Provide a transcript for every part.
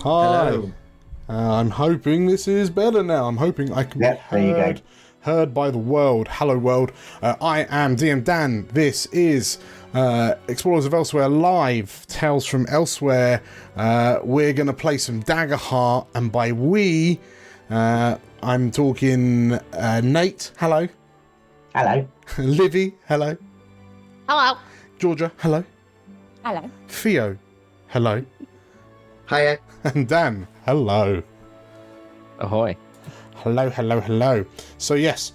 Hi. Hello. I'm hoping this is better now. I'm hoping I can be heard by the world. Hello, world. I am DM Dan. This is Explorers of Elsewhere Live, Tales from Elsewhere. We're going to play some Daggerheart, and by we, I'm talking Nate. Hello. Hello. Livy. Hello. Hello. Georgia. Hello. Hello. Theo. Hello. Hiya. And Dan. Hello. Ahoy. Hello, hello, hello. So yes,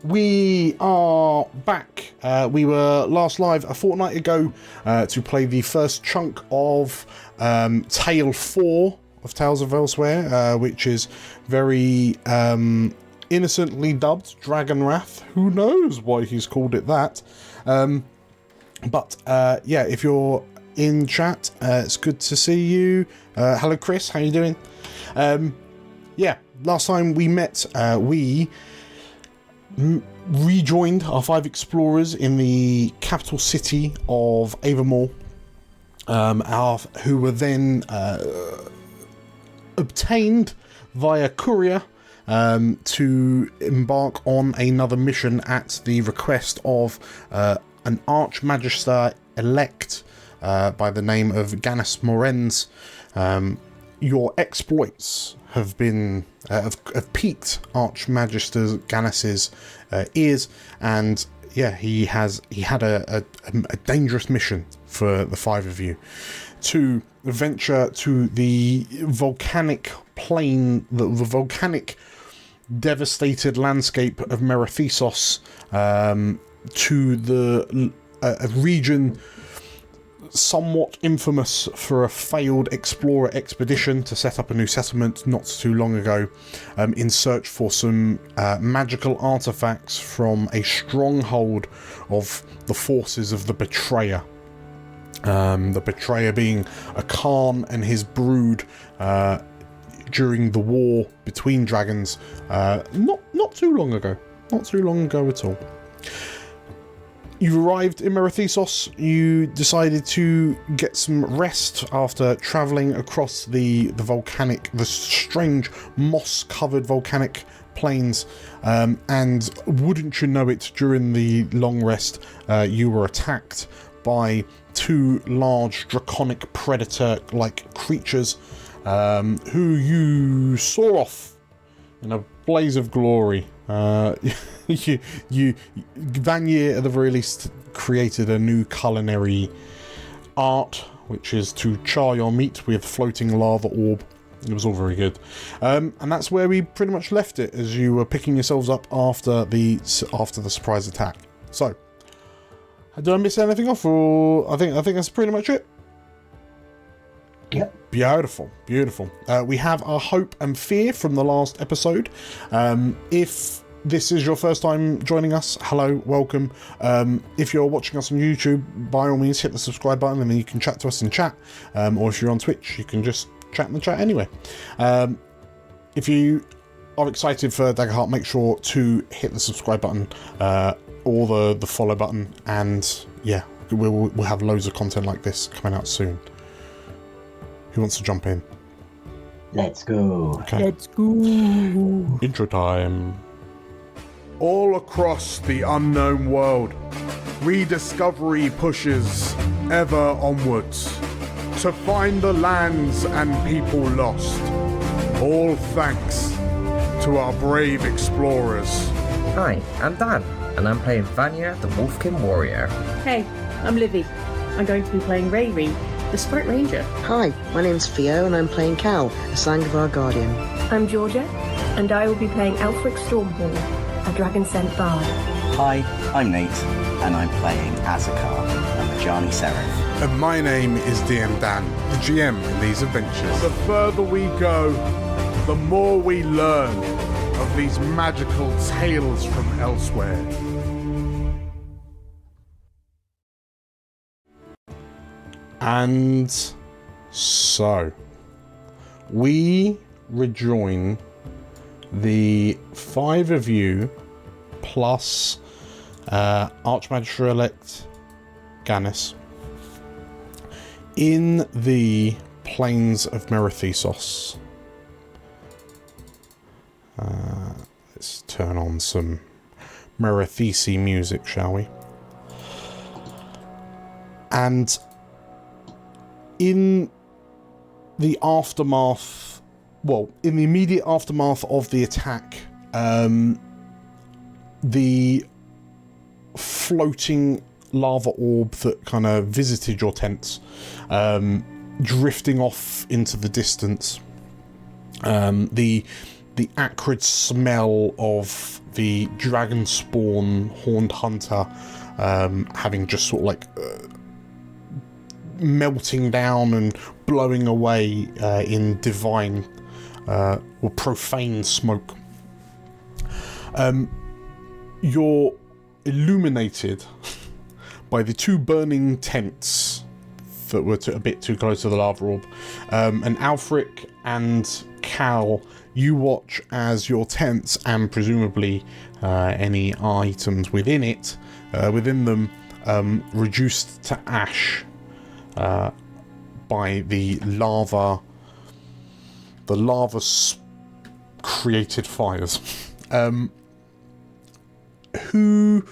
we are back. We were last live a fortnight ago to play the first chunk of Tale 4 of Tales of Elsewhere, which is very innocently dubbed Dragonwrath. Who knows why he's called it that? But yeah, if you're in chat, it's good to see you. Hello, Chris. How you doing? Yeah, last time we met, we rejoined our 5 explorers in the capital city of Avermore, who were then obtained via courier to embark on another mission at the request of an Archmagister elect by the name of Gannis Morens. Your exploits have been have piqued Archmagister Gannis's ears, and yeah, he had a dangerous mission for the 5 of you to venture to the volcanic plain, the volcanic devastated landscape of Merethisos, to the a region somewhat infamous for a failed explorer expedition to set up a new settlement not too long ago, in search for some magical artifacts from a stronghold of the forces of the Betrayer. The Betrayer being a Khan and his brood during the war between dragons, not too long ago. Not too long ago at all. You arrived in Merethisos. You decided to get some rest after travelling across the strange moss-covered volcanic plains, and wouldn't you know it, during the long rest, you were attacked by 2 large draconic predator-like creatures, who you saw off in a blaze of glory. Vanier at the very least created a new culinary art, which is to char your meat with floating lava orb. It was all very good, and that's where we pretty much left it, as you were picking yourselves up after the surprise attack. So, did I miss anything off? Or I think that's pretty much it. Yep. Beautiful, beautiful. We have our hope and fear from the last episode. If this is your first time joining us, hello, welcome. If you're watching us on YouTube, by all means hit the subscribe button, and then you can chat to us in chat. Or if you're on Twitch, you can just chat in the chat anyway. If you are excited for Daggerheart, make sure to hit the subscribe button, or the follow button, and yeah, we'll have loads of content like this coming out soon. Who wants to jump in? Let's go. Okay. Let's go. Intro time. All across the unknown world, rediscovery pushes ever onwards to find the lands and people lost. All thanks to our brave explorers. Hi, I'm Dan, and I'm playing Vanya, the Wolfkin Warrior. Hey, I'm Livy. I'm going to be playing Rayri, the Spirit Ranger. Hi, my name's Theo, and I'm playing Cal, the Sangvar Guardian. I'm Georgia, and I will be playing Alfric Stormhawk, a Dragon-sent bard. Hi, I'm Nate, and I'm playing Azakar, a Majani Seraph. And my name is DM Dan, the GM in these adventures. The further we go, the more we learn of these magical tales from elsewhere. And so, we rejoin the 5 of you plus Archmagister-elect Gannis in the plains of Merethisos. Let's turn on some Merethisi music, shall we? And in the aftermath, well, in the immediate aftermath of the attack, the floating lava orb that kind of visited your tents, drifting off into the distance, the acrid smell of the dragon spawn horned hunter having just sort of like melting down and blowing away in divine or profane smoke. You're illuminated by the two burning tents that were a bit too close to the lava orb. And Alfric and Cal, you watch as your tents and presumably any items within it, within them, reduced to ash by the lava created fires. Who's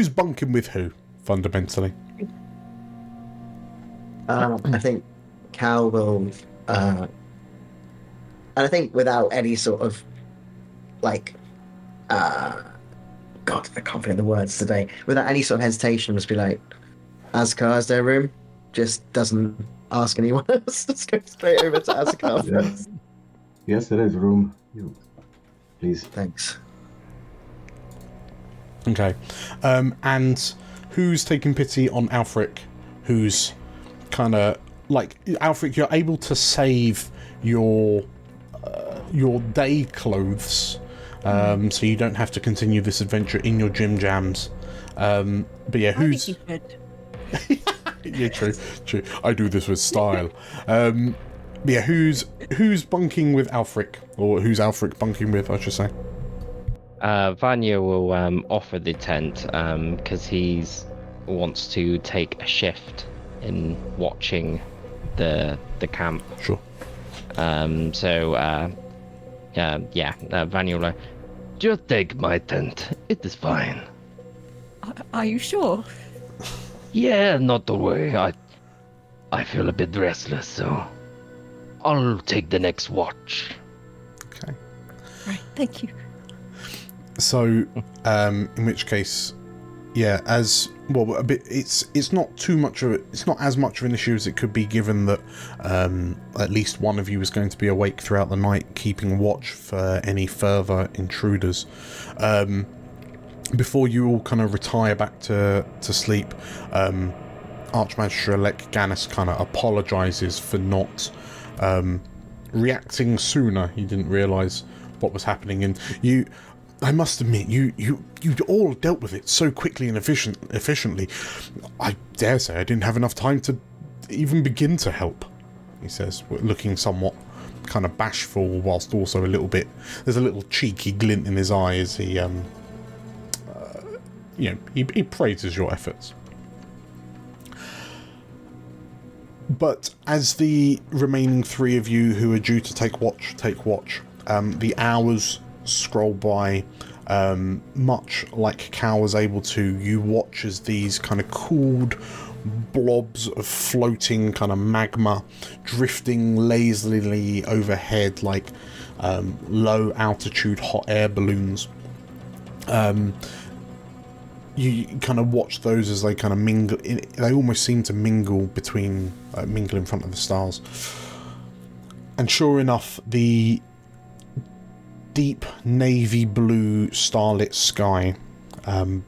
bunking with who, fundamentally? I think Cal will, and I think without any sort of, like, God, I can't think of the words today. Without any sort of hesitation, just be like, Azkar, is there room? Just doesn't ask anyone else. Just go straight over to Azkar first. Yes, there is room. Please. Thanks. Okay. And who's taking pity on Alfric? Who's kind of like, Alfric, you're able to save your day clothes, so you don't have to continue this adventure in your gym jams. But yeah, who's... I think you should. Yeah, true. I do this with style. Yeah, who's bunking with Alfric, or who's Alfric bunking with, I should say? Vanya will offer the tent because he wants to take a shift in watching the camp. Sure. Vanya will just take my tent. It is fine. Are you sure? Yeah, not to worry. I feel a bit restless, so I'll take the next watch. Okay. Right, thank you. So, in which case, yeah, as well, a bit. It's not too much of it. It's not as much of an issue as it could be, given that at least one of you is going to be awake throughout the night, keeping watch for any further intruders. Before you all kind of retire back to sleep, Archmagister-elect Gannis kind of apologises for not reacting sooner. He didn't realise what was happening, and you. I must admit, you all dealt with it so quickly and efficiently. I dare say I didn't have enough time to even begin to help, he says, looking somewhat kind of bashful, whilst also a little bit... There's a little cheeky glint in his eye as he, he praises your efforts. But as the remaining three of you who are due to take watch, the hours scroll by, much like Cal was able to. You watch as these kind of cooled blobs of floating kind of magma drifting lazily overhead like low altitude hot air balloons. You kind of watch those as they kind of mingle. They almost seem to mingle in front of the stars. And sure enough, the deep navy blue starlit sky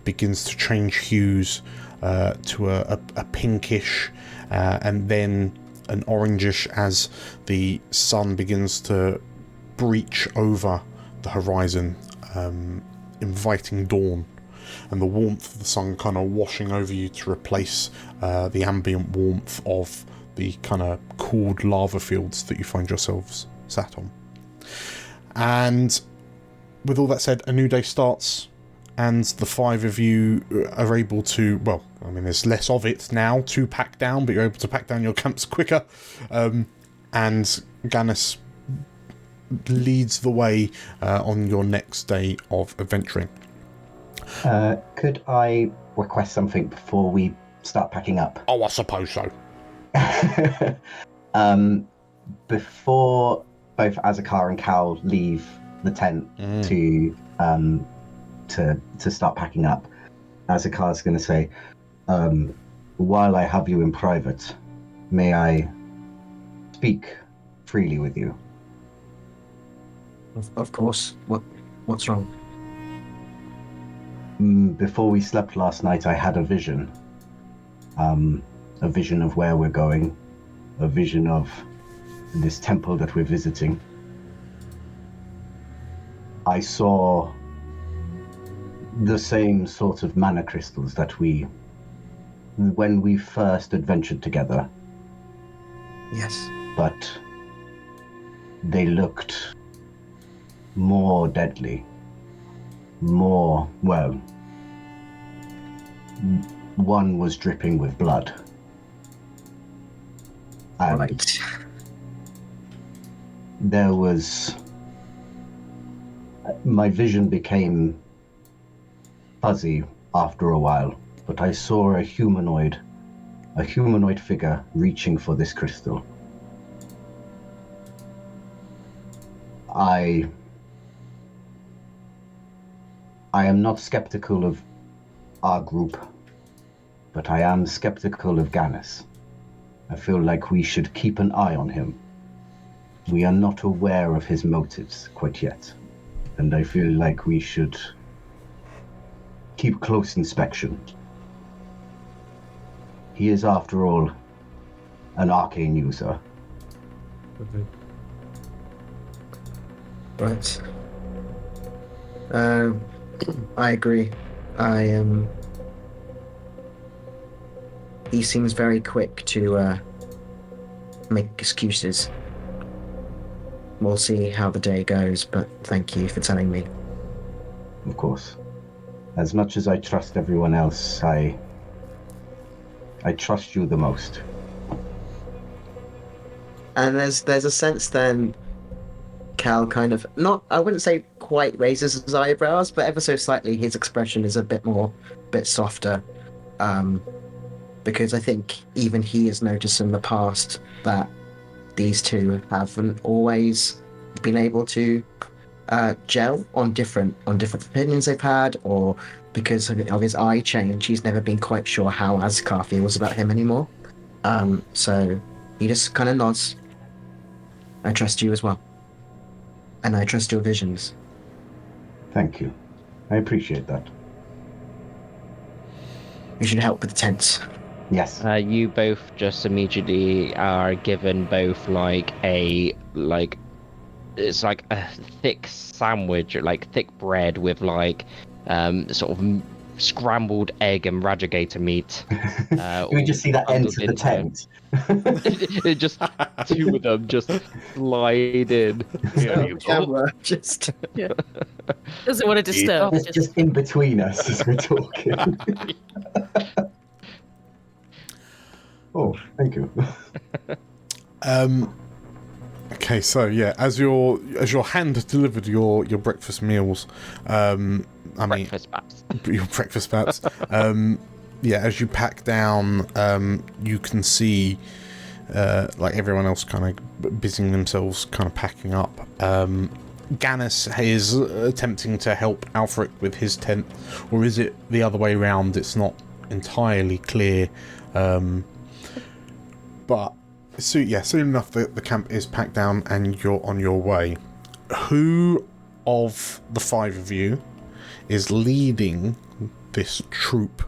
begins to change hues to a pinkish and then an orangish as the sun begins to breach over the horizon, inviting dawn, and the warmth of the sun kind of washing over you to replace the ambient warmth of the kind of cooled lava fields that you find yourselves sat on. And with all that said, a new day starts, and the 5 of you are able to, well, I mean, there's less of it now to pack down, but you're able to pack down your camps quicker. And Gannis leads the way on your next day of adventuring. Could I request something before we start packing up? Oh, I suppose so. Before both Azakar and Cal leave the tent to start packing up, Azakar's going to say, while I have you in private, may I speak freely with you? Of course. What's wrong? Before we slept last night, I had a vision. A vision of where we're going. A vision of this temple that we're visiting. I saw the same sort of mana crystals that when we first adventured together. Yes. But they looked more deadly. More, well, one was dripping with blood. And right. There was... My vision became fuzzy after a while, but I saw a humanoid figure reaching for this crystal. I am not skeptical of our group, but I am skeptical of Gannis. I feel like we should keep an eye on him. We are not aware of his motives quite yet, and I feel like we should keep close inspection. He is, after all, an arcane user. Right. I agree. He seems very quick to make excuses. We'll see how the day goes, but thank you for telling me. Of course. As much as I trust everyone else, I trust you the most. And there's a sense then Cal kind of, not, I wouldn't say quite raises his eyebrows, but ever so slightly his expression is a bit softer. Because I think even he has noticed in the past that these two haven't always been able to gel on different opinions they've had, or because of his eye change, he's never been quite sure how Azkar feels about him anymore. So he just kind of nods. I trust you as well. And I trust your visions. Thank you. I appreciate that. You should help with the tents. Yes. You both just immediately are given both it's like a thick sandwich, like thick bread with sort of scrambled egg and radigator meat. We just see that enter the tent. It just two of them just slide in. Camera just doesn't want to disturb. It's just in between us as we're talking. Oh, thank you. Okay, so yeah, as your hand delivered your breakfast meals, Breakfast perhaps. Your breakfast perhaps. Yeah, as you pack down, you can see like everyone else kind of busying themselves, kind of packing up. Gannis is attempting to help Alfric with his tent, or is it the other way around? It's not entirely clear. But soon enough the camp is packed down and you're on your way. Who of the 5 of you is leading this troop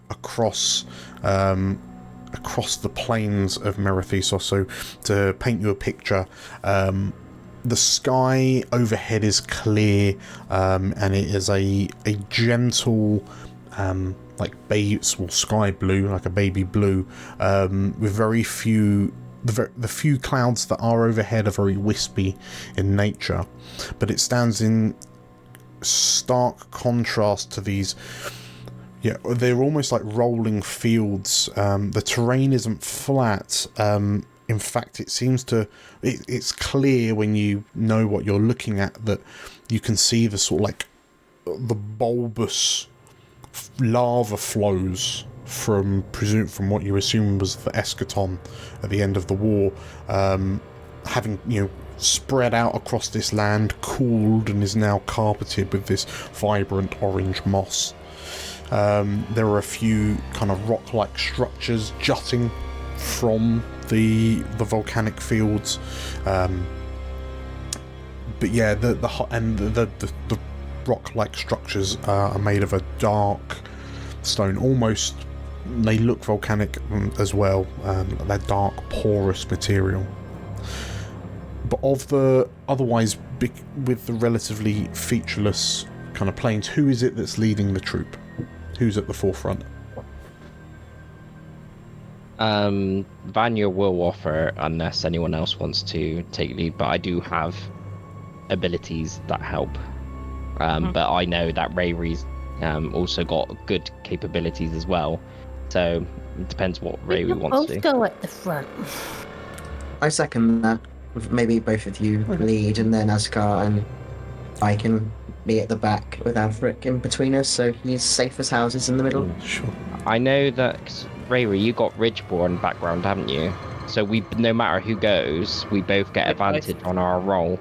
across the plains of Merethisos? So to paint you a picture, the sky overhead is clear, and it is a gentle sky blue, like a baby blue, with very few. The few clouds that are overhead are very wispy in nature, but it stands in stark contrast to these. Yeah, they're almost like rolling fields. The terrain isn't flat. In fact, it seems to... It's clear when you know what you're looking at that you can see the sort of like the bulbous lava flows from what you assume was the eschaton at the end of the war, having, you know, spread out across this land, cooled, and is now carpeted with this vibrant orange moss. There are a few kind of rock-like structures jutting from the volcanic fields, but yeah, the rock-like structures are made of a dark stone. Almost, they look volcanic as well. They're dark, porous material. But of the otherwise with the relatively featureless kind of plains, who is it that's leading the troop? Who's at the forefront? Vanya will offer unless anyone else wants to take lead, but I do have abilities that help. But I know that Rayri's also got good capabilities as well. So it depends what Rayri wants to do. Both go at the front. I second that. Maybe both of you lead, and then Askar and I can be at the back with Alfric in between us, so he's safe as houses in the middle. Sure. I know that, Rayri, you got Ridgeborn background, haven't you? So we, no matter who goes, we both get advantage on our roll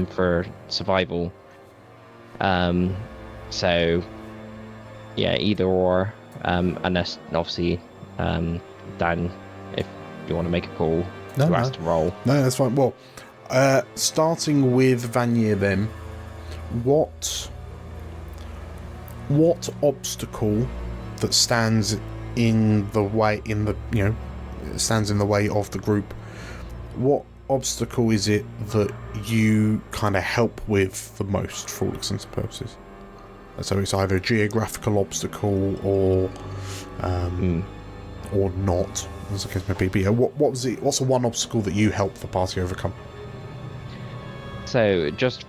for survival. So, yeah, either or, unless, obviously, Dan, if you want to make a call, who has to roll. No, that's fine. Well, starting with Vanya then, what obstacle that stands in the way stands in the way of the group, what obstacle is it that you kind of help with the most for all intents and purposes? So it's either a geographical obstacle or not, as the case may be. But yeah, what's the one obstacle that you help the party overcome? So just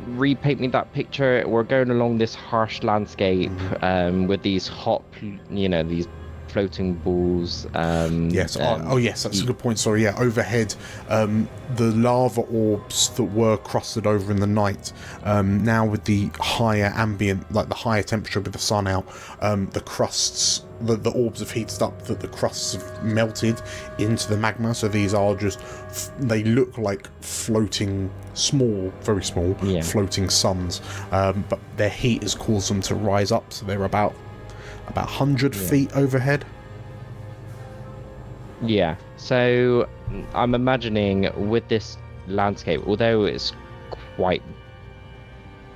repaint me that picture. We're going along this harsh landscape with these hot, these floating balls. Yes. Yes, that's a good point. Sorry. Yeah. Overhead, the lava orbs that were crusted over in the night. Now with the higher ambient, like the higher temperature with the sun out, the crusts, the orbs have heated up. That the crusts have melted into the magma. So these are just, they look like floating, very small, floating suns. But their heat has caused them to rise up. So they're about 100 feet overhead. Yeah, so I'm imagining with this landscape, although it's quite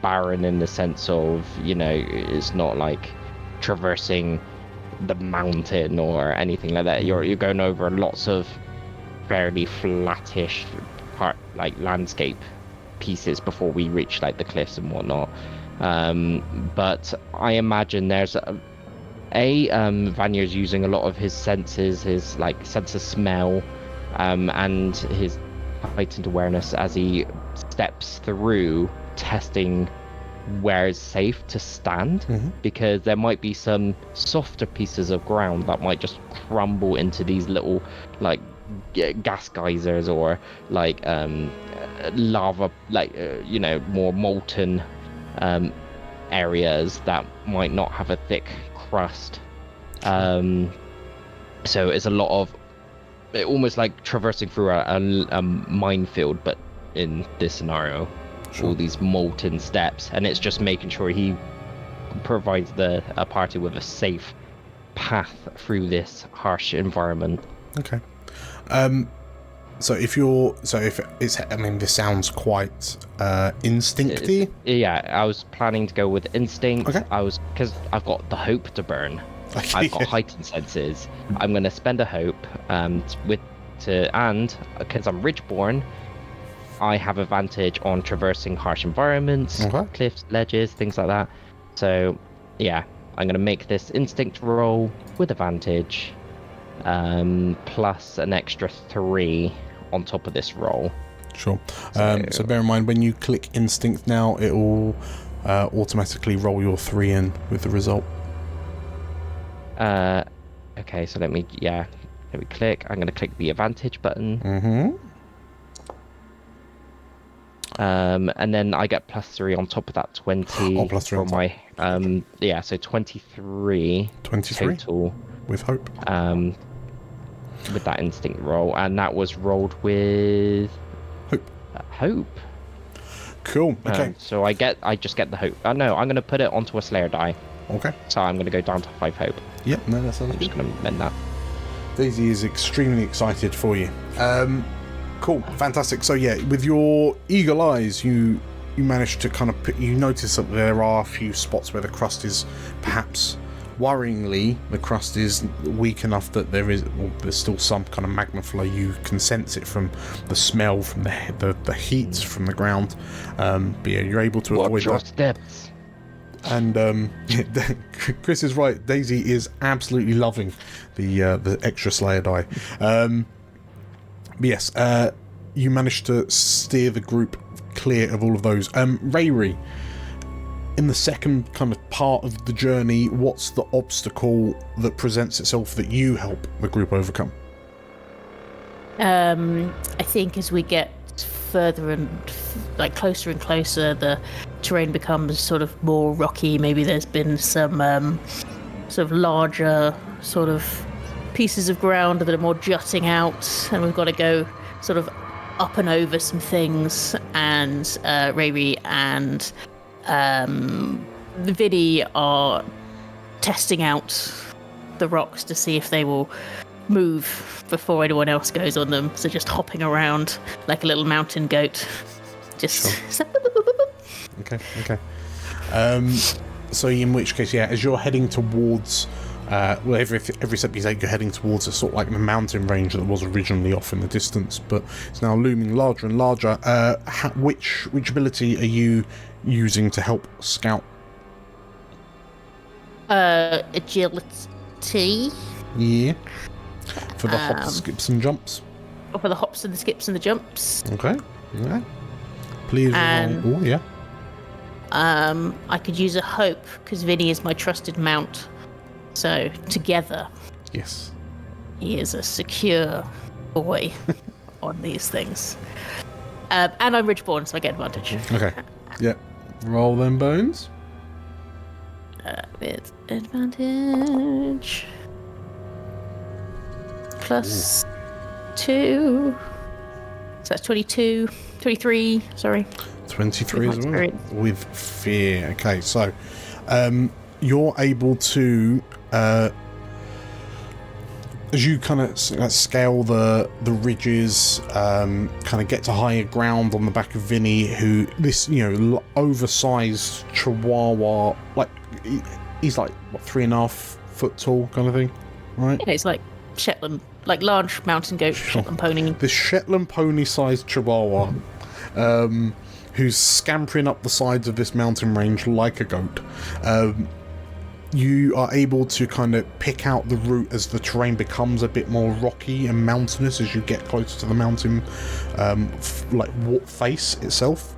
barren in the sense of, it's not like traversing the mountain or anything like that. You're going over lots of fairly flattish landscape pieces before we reach like the cliffs and whatnot. But I imagine there's Vanya's using a lot of his senses, his sense of smell, and his heightened awareness as he steps through, testing where it's safe to stand, because there might be some softer pieces of ground that might just crumble into these little gas geysers or lava, more molten areas that might not have a thick crust. So it's a lot of almost like traversing through a minefield, but in this scenario, all these molten steps, and it's just making sure he provides a party with a safe path through this harsh environment. Okay. So if it's, this sounds quite instincty. Yeah, I was planning to go with instinct. Okay. Because I've got the hope to burn. Okay. I've got heightened senses. I'm going to spend a hope, and because I'm Ridgeborn, I have advantage on traversing harsh environments, cliffs, ledges, things like that. So yeah, I'm going to make this instinct roll with advantage, plus an extra 3 on top of this roll. Sure. So bear in mind, when you click instinct now, it will automatically roll your 3 in with the result. Okay, so let me click. I'm going to click the advantage button. And then I get +3 on top of that 20 +3 from my so 23 total with hope. With that instinct roll, and that was rolled with hope. Cool. Okay. So I just get the hope. No, I'm going to put it onto a Slayer die. Okay. So I'm going to go down to 5 hope. Yep. No, that sounds I'm just going to mend that. Daisy is extremely excited for you. Cool, fantastic. So yeah, with your eagle eyes, you manage to kind of you notice that there are a few spots where the crust is perhaps worryingly, the crust is weak enough that there's still some kind of magma flow. You can sense it from the smell, from the heat from the ground. But yeah, you're able to avoid your that. Steps. And Chris is right. Daisy is absolutely loving the extra Slayer die. But yes, you managed to steer the group clear of all of those. Rayri, in the second kind of part of the journey, what's the obstacle that presents itself that you help the group overcome? I think as we get further and closer and closer, the terrain becomes sort of more rocky. Maybe there's been some sort of larger sort of pieces of ground that are more jutting out, and we've got to go sort of up and over some things. And Rayri and Vinny are testing out the rocks to see if they will move before anyone else goes on them. So just hopping around like a little mountain goat. Just sure. Okay. So in which case, yeah, as you're heading towards every step you take, you're heading towards a sort of like the mountain range that was originally off in the distance, but it's now looming larger and larger. Which ability are you using to help scout? Agility. Yeah. For the hops, skips, and jumps. Or for the hops and the skips and the jumps. Okay. Yeah. Please. Oh yeah. I could use a hope because Vinny is my trusted mount. So together, yes, he is a secure boy on these things. And I'm Ridgeborn, so I get advantage. Okay. Yeah. Roll them bones. With advantage. +2. So that's 22. 23, sorry. 23 as well. Experience. With fear. Okay, so you're able to as you kind of scale the ridges, kind of get to higher ground on the back of Vinny, who this oversized chihuahua, like he's like what, 3.5 foot tall kind of thing, right? Yeah, it's like Shetland, like large mountain goat, Shetland pony. This Shetland pony sized chihuahua, who's scampering up the sides of this mountain range like a goat. You are able to kind of pick out the route as the terrain becomes a bit more rocky and mountainous as you get closer to the mountain face itself.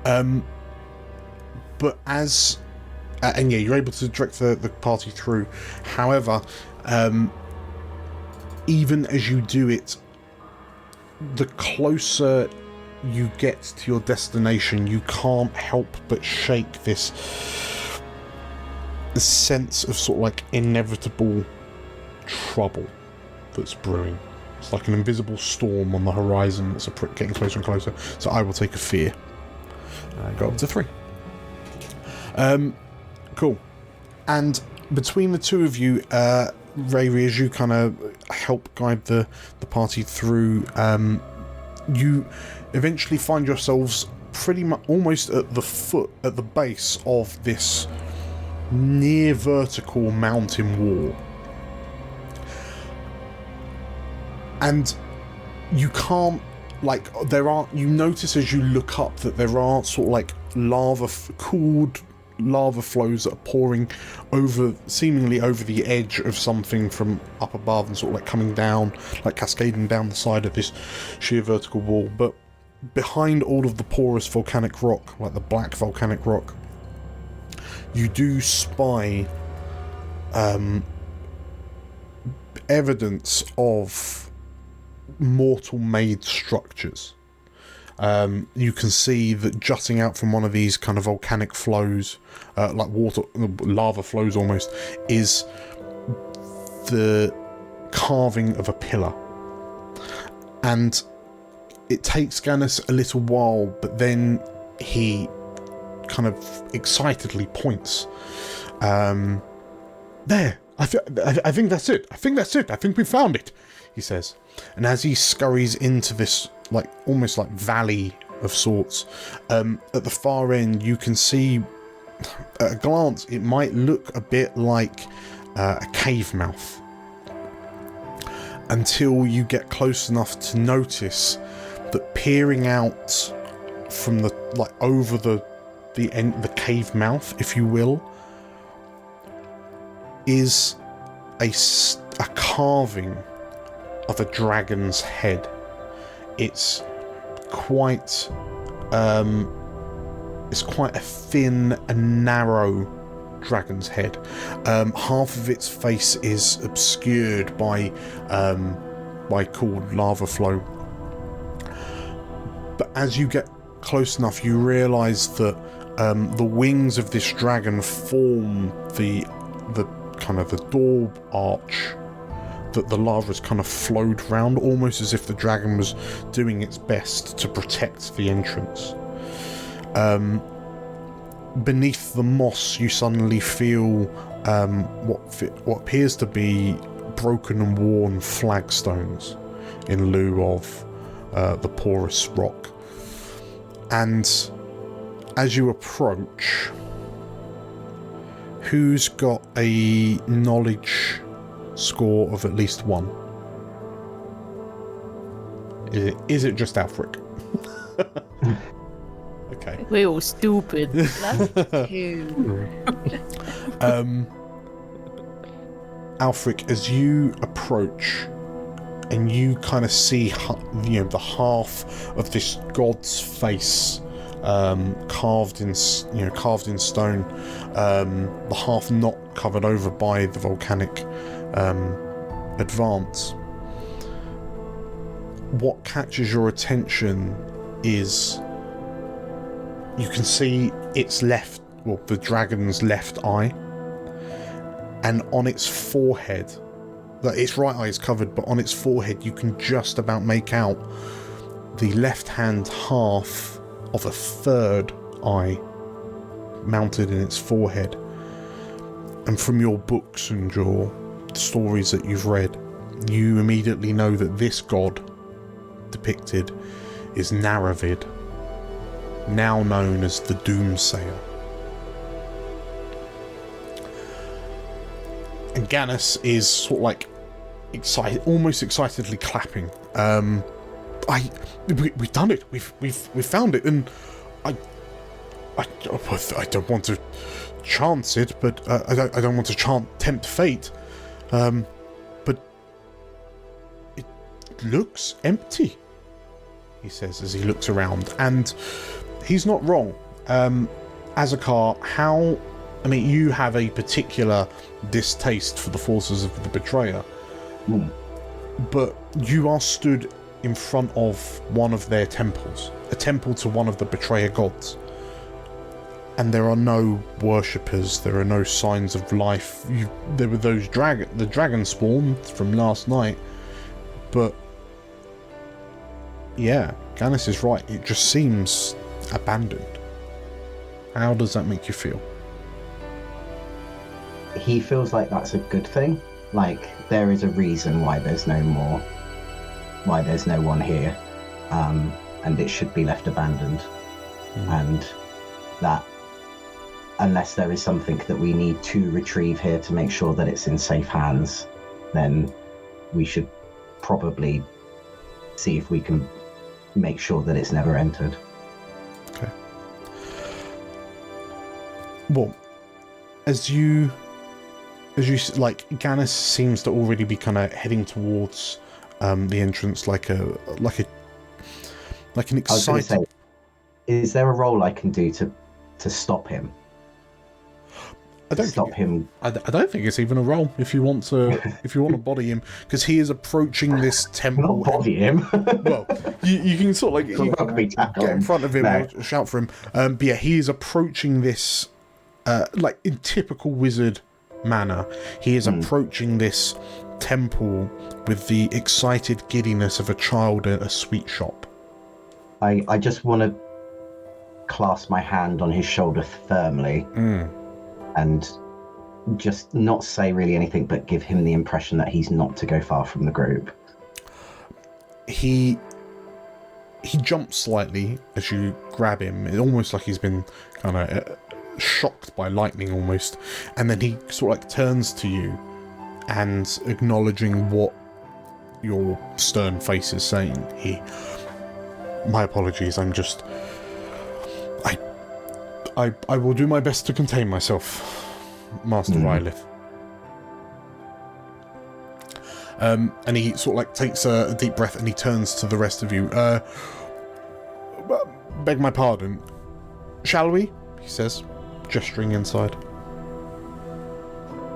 But as and yeah, you're able to direct the party through. However, even as you do it, the closer you get to your destination, you can't help but shake this sense of sort of like inevitable trouble that's brewing. It's like an invisible storm on the horizon that's getting closer and closer. So I will take a fear. Go up to 3. Cool. And between the two of you, Rayri, as you kind of help guide the party through, you eventually find yourselves pretty much almost at the base of this near vertical mountain wall. And you can't, you notice as you look up that there are sort of like cooled lava flows that are pouring seemingly over the edge of something from up above and sort of like coming down, like cascading down the side of this sheer vertical wall. But behind all of the porous volcanic rock, like the black volcanic rock, you do spy evidence of mortal-made structures. You can see that jutting out from one of these kind of volcanic flows, like lava flows almost, is the carving of a pillar. And it takes Gannis a little while, but then he kind of excitedly points. There, I think that's it. I think that's it. I think we found it, he says. And as he scurries into this, like, almost like valley of sorts, at the far end, you can see, at a glance, it might look a bit like a cave mouth. Until you get close enough to notice that peering out from the, like, over the end, the cave mouth, if you will, is a carving of a dragon's head. It's quite a thin and narrow dragon's head. Half of its face is obscured by cooled lava flow. But as you get close enough, you realise that the wings of this dragon form the kind of the door arch that the lava has kind of flowed round, almost as if the dragon was doing its best to protect the entrance. Beneath the moss, you suddenly feel what appears to be broken and worn flagstones in lieu of the porous rock. And as you approach, who's got a knowledge score of at least 1? Is it just Alfric? Okay. We're all stupid. That's 2. Alfric, as you approach and you kind of see, the half of this god's face carved in stone, the half not covered over by the volcanic advance. What catches your attention is you can see the dragon's left eye, and on its forehead, its right eye is covered, but on its forehead you can just about make out the left-hand half of a third eye mounted in its forehead. And from your books and your stories that you've read, you immediately know that this god depicted is Naravid, now known as the Doomsayer. And Gannis is sort of like almost excitedly clapping. We've done it. We've found it, and I don't want to chance it, but I don't want to tempt fate. But it looks empty, he says as he looks around, and he's not wrong. Azakar, you have a particular distaste for the forces of the Betrayer, but you are stood in front of one of their temples, a temple to one of the Betrayer gods, and there are no worshippers, there are no signs of life. There were the dragon spawn from last night, but yeah, Gannis is right, it just seems abandoned. How does that make you feel? He feels like that's a good thing. Like, there is a reason why there's no one here, and it should be left abandoned. And that, unless there is something that we need to retrieve here to make sure that it's in safe hands, then we should probably see if we can make sure that it's never entered. Okay. Well, as you like, Gannis seems to already be kind of heading towards the entrance, like a like an I was going to excited. say, is there a role I can do to stop him? I don't Stop think, him. I don't think it's even a roll if you want to body him, because he is approaching this temple. Not body him. Well, you can sort of like you Rugby tackle get in him. front of him No. or shout for him. But yeah, he is approaching this, like in typical wizard manner. He is approaching this temple with the excited giddiness of a child at a sweet shop. I just want to clasp my hand on his shoulder firmly and just not say really anything, but give him the impression that he's not to go far from the group. He jumps slightly as you grab him. It's almost like he's been kind of shocked by lightning almost. And then he sort of like turns to you and acknowledging what your stern face is saying. My apologies, I'm just... I will do my best to contain myself, Master Rylith. And he sort of like takes a deep breath and he turns to the rest of you. Beg my pardon. Shall we? He says, gesturing inside.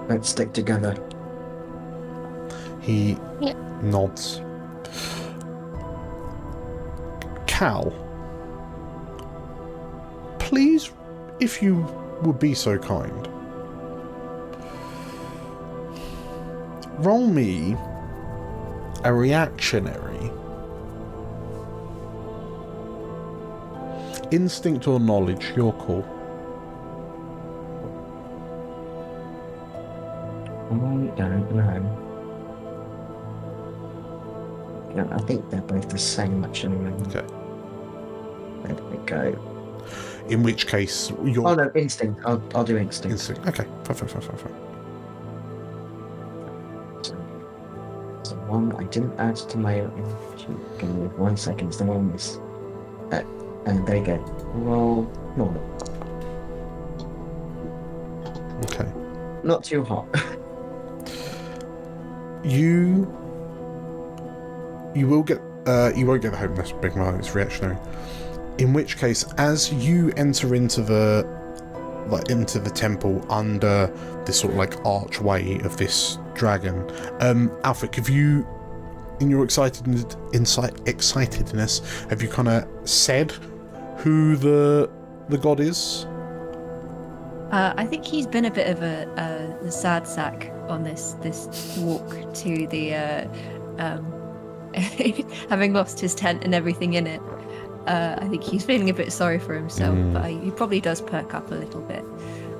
Let's stick together. He nods. Cal, please, if you would be so kind, roll me a reactionary. Instinct or knowledge, your call. I don't know. Yeah, I think they're both the same, actually. Okay. There we go. In which case, your... Oh no, instinct. I'll do instinct. Instinct. Okay, fine. So one I didn't add to my... Give me 1 second. The one was... and there you go. Roll normal. Okay. Not too hot. You will get you won't get the hope message, Big Mom, it's reactionary. In which case, as you enter into the temple under this sort of like archway of this dragon, Alfred, have you, in your excitedness, have you kind of said who the god is? I think he's been a bit of a sad sack on this walk to the having lost his tent and everything in it. I think he's feeling a bit sorry for himself, but he probably does perk up a little bit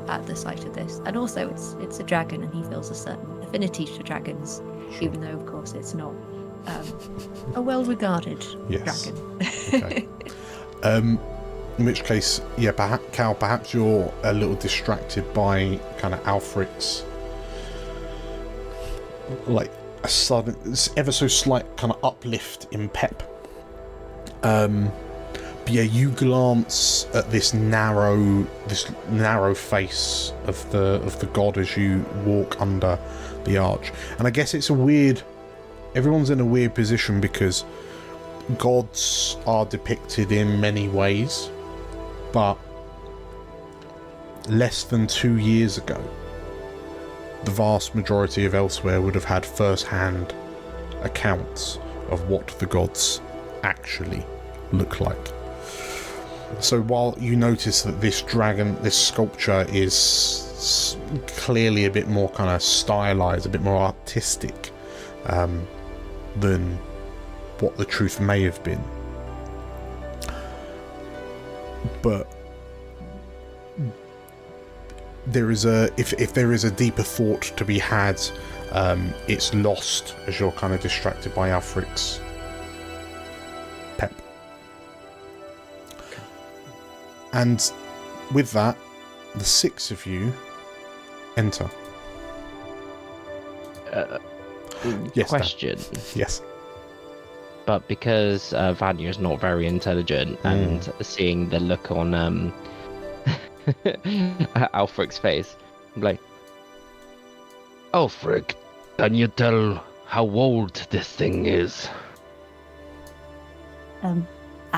at the sight of this. And also, it's a dragon, and he feels a certain affinity to dragons, even though, of course, it's not a well-regarded dragon. Okay. In which case, yeah, perhaps you're a little distracted by kind of Alfric's, like a sudden, ever so slight kind of uplift in pep. But yeah, you glance at this narrow face of the god as you walk under the arch, and I guess it's everyone's in a weird position because gods are depicted in many ways. But less than 2 years ago, the vast majority of Elsewhere would have had first-hand accounts of what the gods actually look like. So while you notice that this sculpture is clearly a bit more kind of stylized, a bit more artistic than what the truth may have been, but there is if there is a deeper thought to be had, it's lost as you're kind of distracted by Alfric's pep. And with that, the 6 of you enter. Yes, question. Dan. Yes. But because Vanya's not very intelligent, and seeing the look on Alfric's face, I'm like, Alfric, can you tell how old this thing is?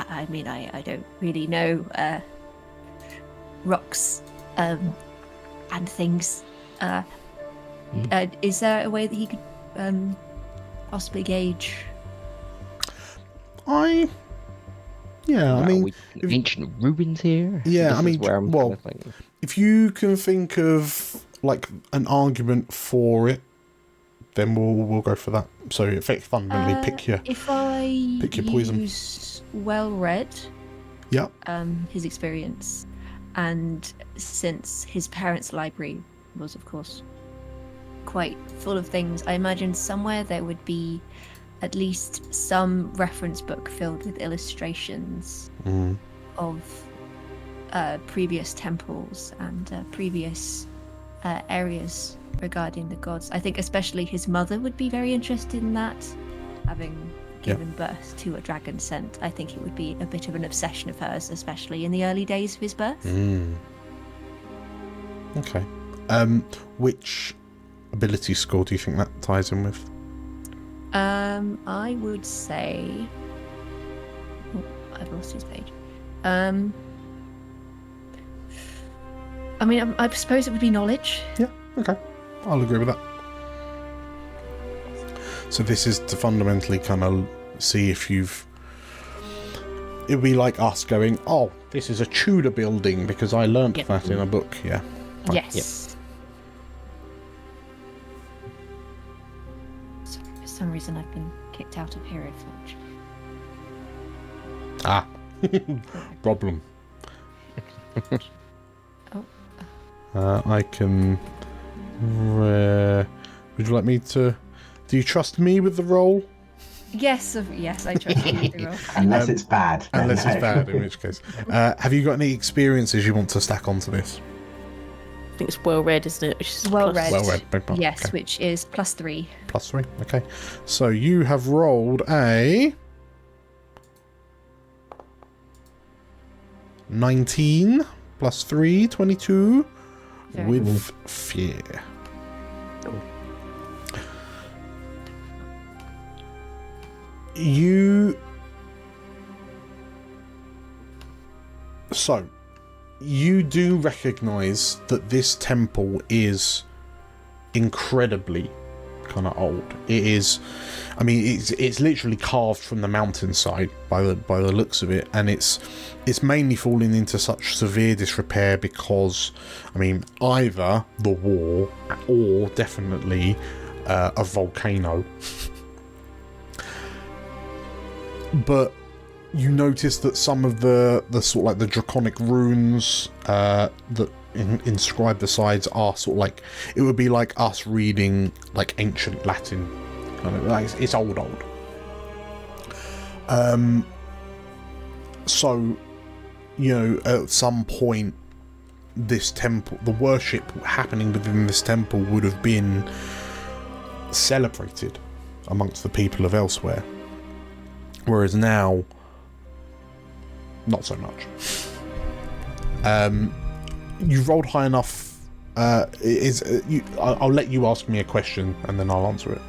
I mean, I don't really know rocks and things. Is there a way that he could possibly gauge? I mean, ancient ruins here. Yeah, This I is mean, where I'm well, kind of thinking. if you can think of like an argument for it, then we'll go for that. So, fundamentally, pick your poison. Use well-read, Yeah. his experience, and since his parents' library was, of course, quite full of things, I imagine somewhere there would be at least some reference book filled with illustrations of previous temples and previous areas regarding the gods. I think especially his mother would be very interested in that, having given birth to a dragon scent. I think it would be a bit of an obsession of hers, especially in the early days of his birth. Okay. Which ability score do you think that ties in with? I would say... Oh, I've lost his page. I mean, I suppose it would be knowledge. Yeah, okay. I'll agree with that. So this is to fundamentally kind of see if you've... It would be like us going, oh, this is a Tudor building because I learnt that in a book. Yeah. Right. Yes. For some reason I've been kicked out of Hero Forge. Ah. Problem. I can... would you like me to... Do you trust me with the role? Yes, I trust you with the role. Unless it's bad. Unless it's bad, in which case. Have you got any experiences you want to stack onto this? I think it's well read, isn't it? Which is well read. Well read. Big part. Yes, Okay. which is +3. +3, okay. So you have rolled a... 19 +3, 22 with fear. You do recognize that this temple is incredibly kind of old. It is, I mean, it's literally carved from the mountainside by the looks of it, and it's mainly fallen into such severe disrepair because, I mean, either the war or definitely a volcano. But you notice that some of the sort of like the draconic runes that inscribe the sides are sort of like, it would be like us reading like ancient Latin, kind of like it's old. So, you know, at some point, this temple, the worship happening within this temple would have been celebrated amongst the people of elsewhere, whereas now, not so much. You've rolled high enough. I'll let you ask me a question and then I'll answer it.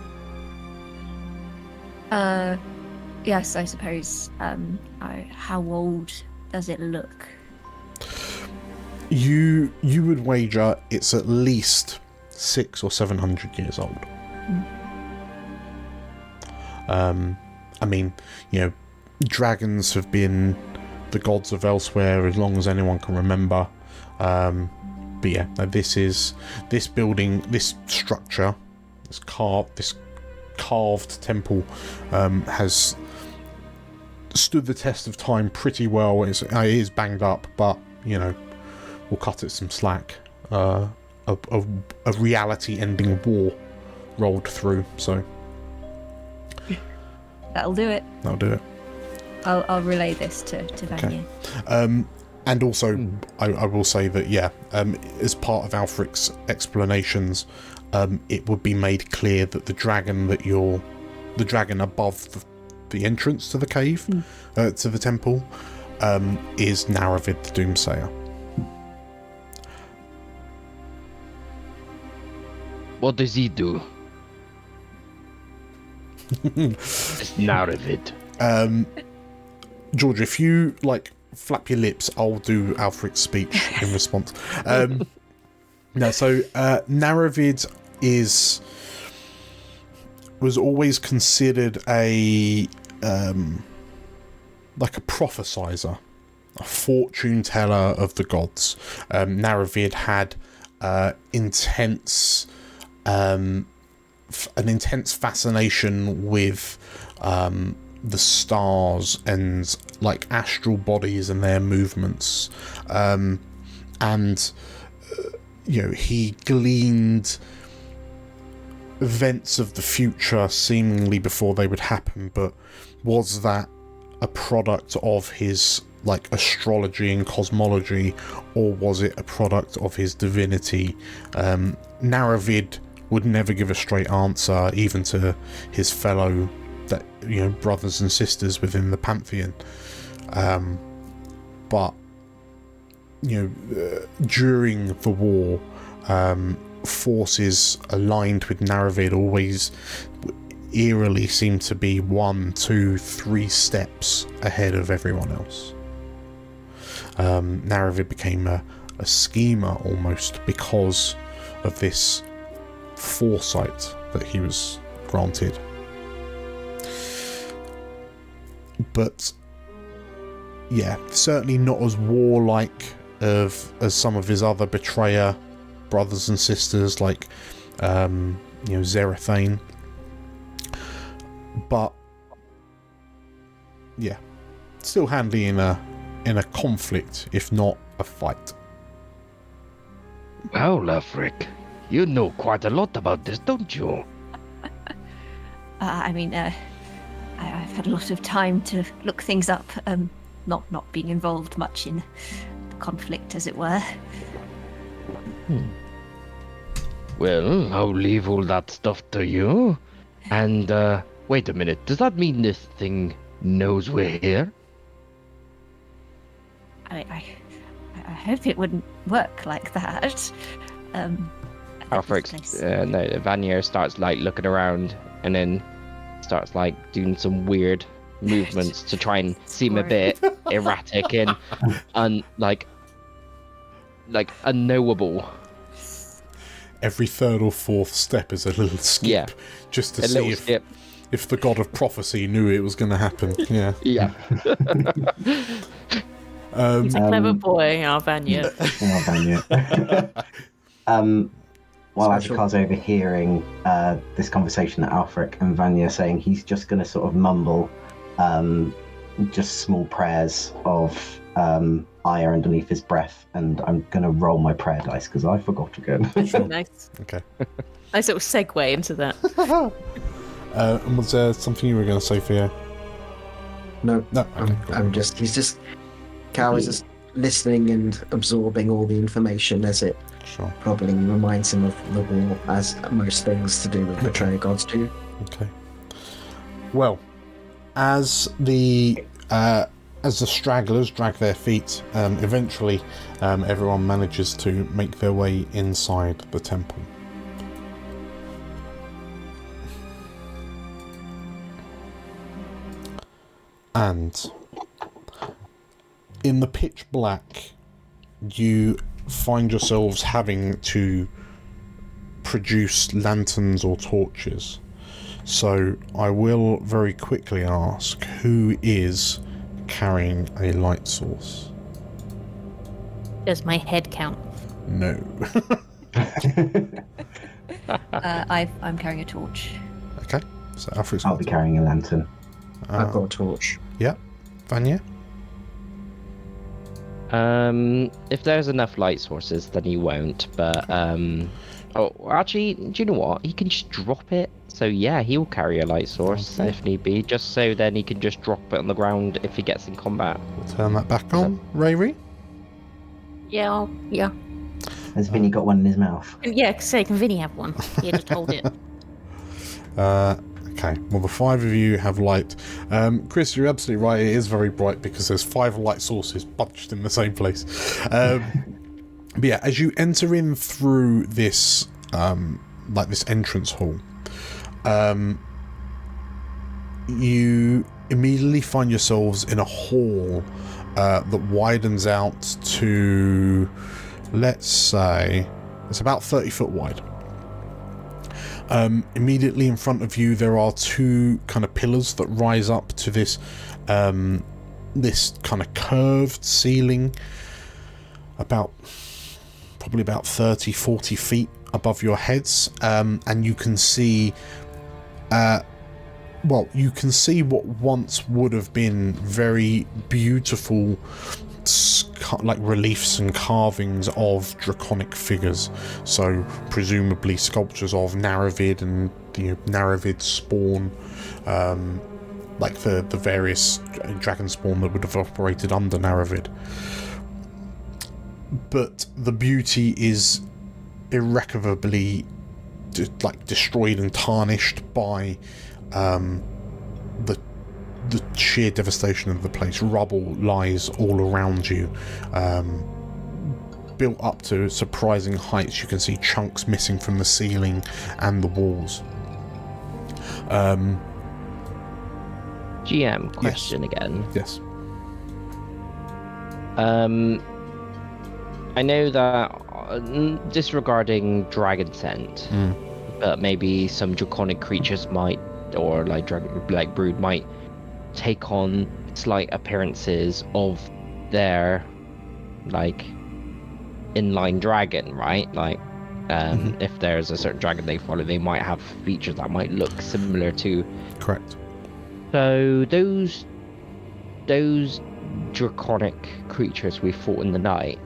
Yes, I suppose. How old does it look? You would wager it's at least 600 or 700 years old. I mean, you know, dragons have been the gods of elsewhere as long as anyone can remember. But yeah, this building, this structure, this carved temple has stood the test of time pretty well. It is banged up, but you know, we'll cut it some slack. A reality-ending war rolled through, so That'll do it. that'll do it. I'll relay this to Vanya. And also, I will say that, yeah, as part of Alfric's explanations, it would be made clear that the dragon above the entrance to the cave, to the temple, is Naravid the Doomsayer. What does he do? Naravid. Georgia, if you like flap your lips, I'll do Alfred's speech in response. No, so Naravid was always considered a like a prophesizer, a fortune teller of the gods. Naravid had an intense fascination with the stars and like astral bodies and their movements, and he gleaned events of the future seemingly before they would happen. But was that a product of his like astrology and cosmology, or was it a product of his divinity? Naravid would never give a straight answer, even to his fellow brothers and sisters within the pantheon. But during the war, forces aligned with Naravid always eerily seemed to be 1, 2, 3 steps ahead of everyone else. Naravid became a schemer almost because of this foresight that he was granted. But yeah, certainly not as warlike as some of his other betrayer brothers and sisters, like Zerathane. But yeah, still handy in a conflict, if not a fight. Well, Alfric, you know quite a lot about this, don't you? I've had a lot of time to look things up, not being involved much in the conflict, as it were. Well, I'll leave all that stuff to you. And, wait a minute, does that mean this thing knows we're here? I hope it wouldn't work like that. Alfric, Vanya starts, like, looking around, and then starts, like, doing some weird movements to try and seem a bit erratic and like unknowable. Every third or fourth step is a little skip, just to see if the god of prophecy knew it was going to happen. Yeah. Yeah. He's a clever boy, our Vanya. While Ajakar's overhearing this conversation at Alfric and Vanya saying he's just going to sort of mumble just small prayers of ire underneath his breath, and I'm going to roll my prayer dice because I forgot again. Nice. Okay. Nice little segue into that. And was there something you were going to say, Theo? No. Okay, cool. Cal is just listening and absorbing all the information as it probably reminds him of the war, as most things to do with betrayal gods do. Okay. Well, as the stragglers drag their feet, eventually everyone manages to make their way inside the temple. And in the pitch black, you find yourselves having to produce lanterns or torches. So I will very quickly ask, who is carrying a light source? Does my head count? No. I'm carrying a torch. Okay, so Alfred's I'll be carrying a lantern. I've got a torch. Yeah. Vanya? If there's enough light sources, then he won't. But actually, do you know what? He can just drop it. So yeah, he'll carry a light source if need be, just so then he can just drop it on the ground if he gets in combat. We'll turn that back on. Rayri? Yeah. Has Vinny got one in his mouth? Yeah, can Vinny have one? Yeah, just hold it. Okay, well, the 5 of you have light. Chris, you're absolutely right. It is very bright because there's 5 light sources bunched in the same place. But yeah, as you enter in through this, this entrance hall, you immediately find yourselves in a hall that widens out to, let's say, it's about 30 foot wide. Immediately in front of you there are two kind of pillars that rise up to this this kind of curved ceiling, probably about 30-40 feet above your heads, and you can see you can see what once would have been very beautiful like reliefs and carvings of draconic figures, so presumably sculptures of Naravid and the Naravid spawn, like the various dragon spawn that would have operated under Naravid. But the beauty is irrecoverably destroyed and tarnished by the sheer devastation of the place. Rubble lies all around you, built up to surprising heights. You can see chunks missing from the ceiling and the walls. GM question again. Yes. I know that disregarding dragon scent, but maybe some draconic creatures might, or like brood might take on slight appearances of their like inline dragon, right? Like if there's a certain dragon they follow, they might have features that might look similar to. Correct. So those draconic creatures we fought in the night,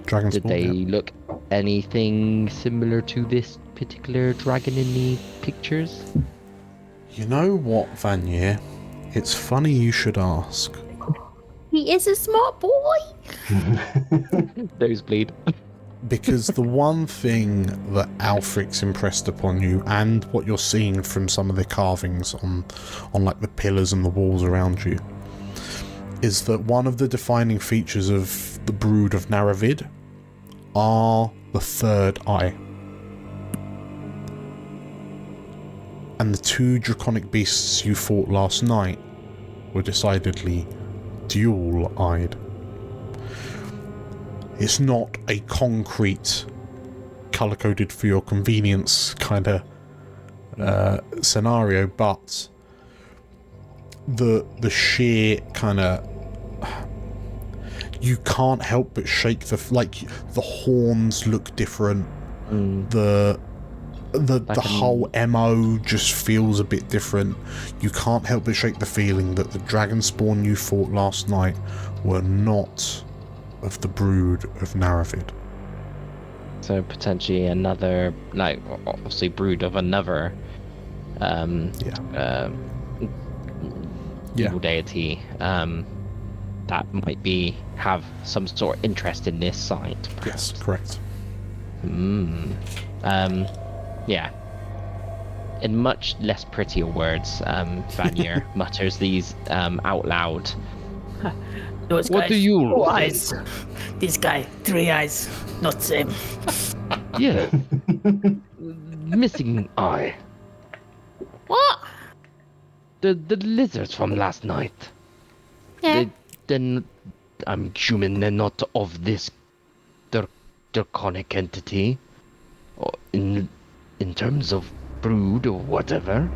Dragon did they look anything similar to this particular dragon in the pictures? You know what, Vanier? It's funny you should ask. He is a smart boy. Nosebleed. Because the one thing that Alfric's impressed upon you, and what you're seeing from some of the carvings on like the pillars and the walls around you, is that one of the defining features of the brood of Naravid are the third eye. And the two draconic beasts you fought last night were decidedly dual-eyed. It's not a concrete, colour-coded for your convenience kind of scenario, but the sheer kind of, you can't help but shake the horns look different. The whole MO just feels a bit different. You can't help but shake the feeling that the dragon spawn you fought last night were not of the brood of Naravid. So potentially another, like, obviously brood of another evil deity that might have some sort of interest in this site, perhaps. Yes, correct. Yeah. In much less prettier words, Vanier mutters these out loud. Those What guys, do you 4 think? eyes. This guy, 3 eyes. Not same. Yeah. Missing eye. What? The lizards from last night. Yeah. Then I'm assuming they're not of this draconic entity. Or in terms of brood or whatever.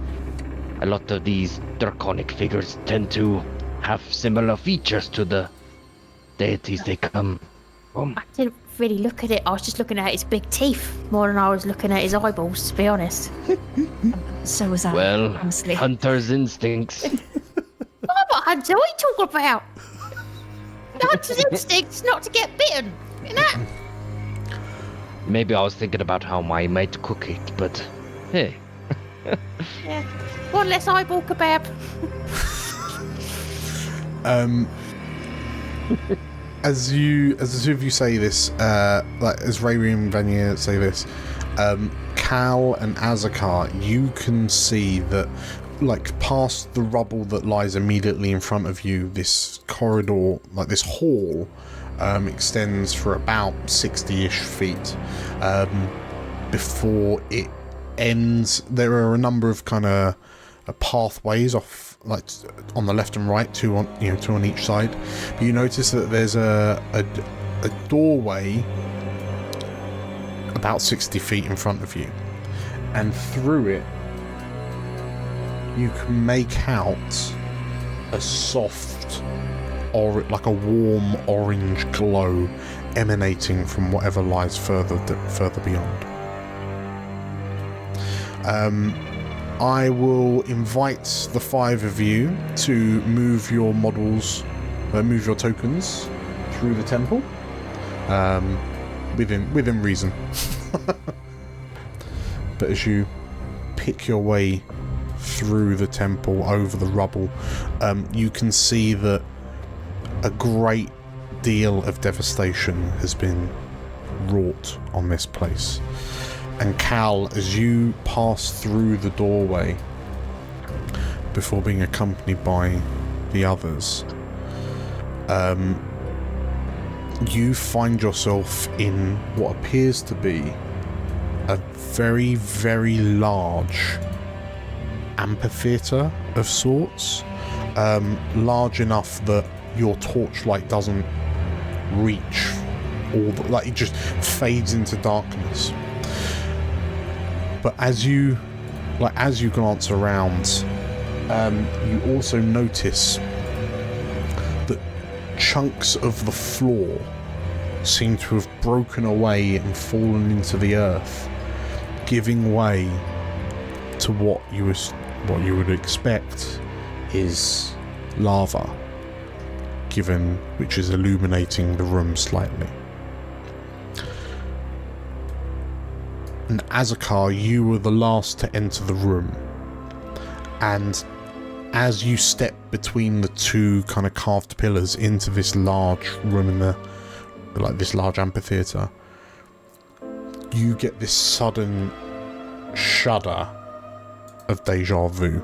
A lot of these draconic figures tend to have similar features to the deities they come from. I didn't really look at it. I was just looking at his big teeth more than I was looking at his eyeballs, to be honest. So was I. Well, honestly. hunter's instincts. I'm a hunter. What are you talking about? The hunter's instinct's not to get bitten. You know? Maybe I was thinking about how I might cook it, but hey. Yeah. One less eyeball kebab. As the two of you say this, like as Rayri and Vanier say this, Cal and Azakar, you can see that, like, past the rubble that lies immediately in front of you, this corridor, like this hall, extends for about 60-ish feet. Before it ends, there are a number of kind of pathways off, like on the left and right, two on each side. But you notice that there's a doorway about 60 feet in front of you, and through it you can make out a soft, or like a warm orange glow emanating from whatever lies further beyond. I will invite the 5 of you to move your move your tokens through the temple, within reason. But as you pick your way through the temple, over the rubble, you can see that a great deal of devastation has been wrought on this place. And Cal, as you pass through the doorway before being accompanied by the others, you find yourself in what appears to be a very, very large amphitheater of sorts, large enough that your torchlight doesn't reach it just fades into darkness. But as you glance around, you also notice that chunks of the floor seem to have broken away and fallen into the earth, giving way to what you would expect is lava, which is illuminating the room slightly. And Azakar, you were the last to enter the room, and as you step between the two kind of carved pillars into this large room this large amphitheater, you get this sudden shudder of deja vu,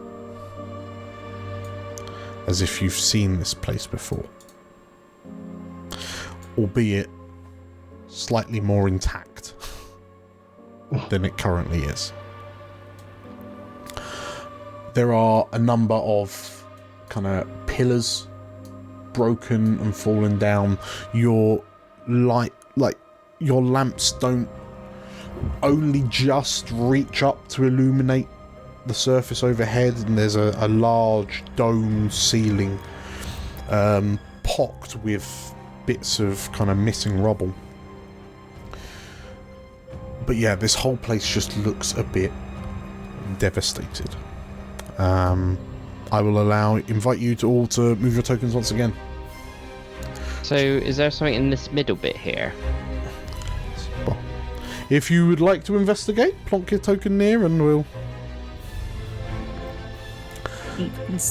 as if you've seen this place before, albeit slightly more intact than it currently is. There are a number of kind of pillars broken and fallen down. Your lamps don't only just reach up to illuminate the surface overhead, and there's a large dome ceiling pocked with bits of kind of missing rubble. But yeah, this whole place just looks a bit devastated. I will invite you to all to move your tokens once again. So, is there something in this middle bit here? Well, if you would like to investigate, plonk your token near and we'll...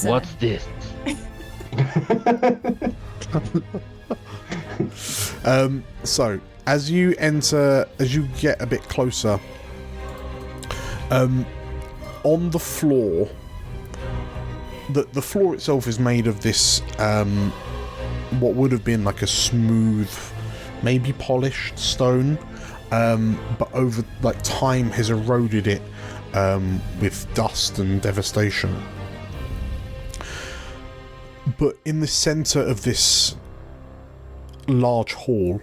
What's this? So, as you get a bit closer, on the floor, the floor itself is made of this, what would have been like a smooth, maybe polished stone, but over time has eroded it with dust and devastation. But in the center of this large hall,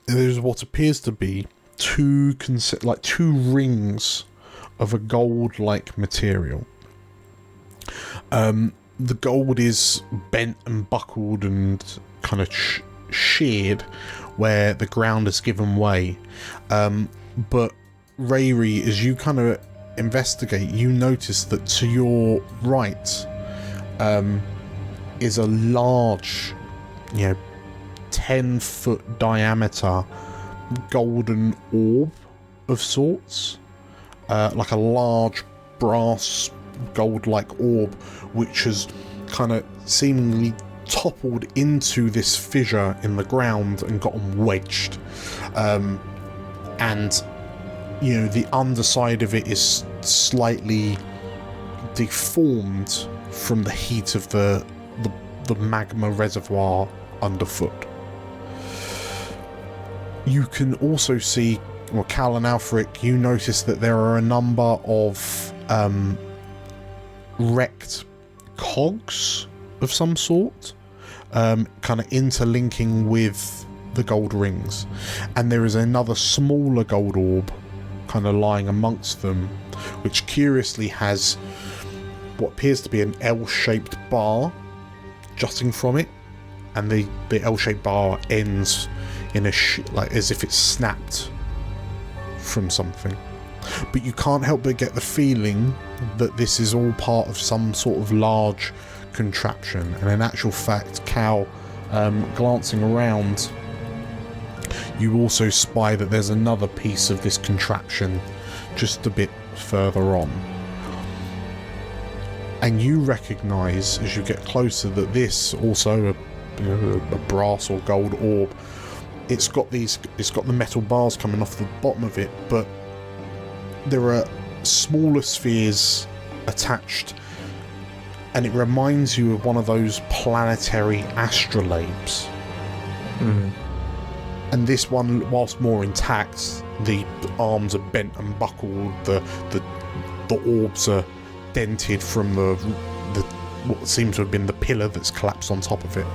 there's what appears to be two rings of a gold-like material. The gold is bent and buckled and kind of sheared where the ground has given way. But Rayri, as you kind of investigate, you notice that to your right is a large, 10-foot diameter golden orb of sorts, like a large brass gold-like orb, which has kind of seemingly toppled into this fissure in the ground and gotten wedged, and the underside of it is slightly deformed from the heat of the magma reservoir underfoot. You can also see, Cal and Alfric, you notice that there are a number of wrecked cogs of some sort, kind of interlinking with the gold rings, and there is another smaller gold orb kind of lying amongst them, which curiously has what appears to be an L-shaped bar jutting from it, and the L-shaped bar ends in a like as if it's snapped from something. But you can't help but get the feeling that this is all part of some sort of large contraption, and in actual fact, Cal, glancing around, you also spy that there's another piece of this contraption just a bit further on. And you recognise, as you get closer, that this also a brass or gold orb. It's got the metal bars coming off the bottom of it, but there are smaller spheres attached, and it reminds you of one of those planetary astrolabes. And this one, whilst more intact, the arms are bent and buckled, the orbs are dented from the what seems to have been the pillar that's collapsed on top of it.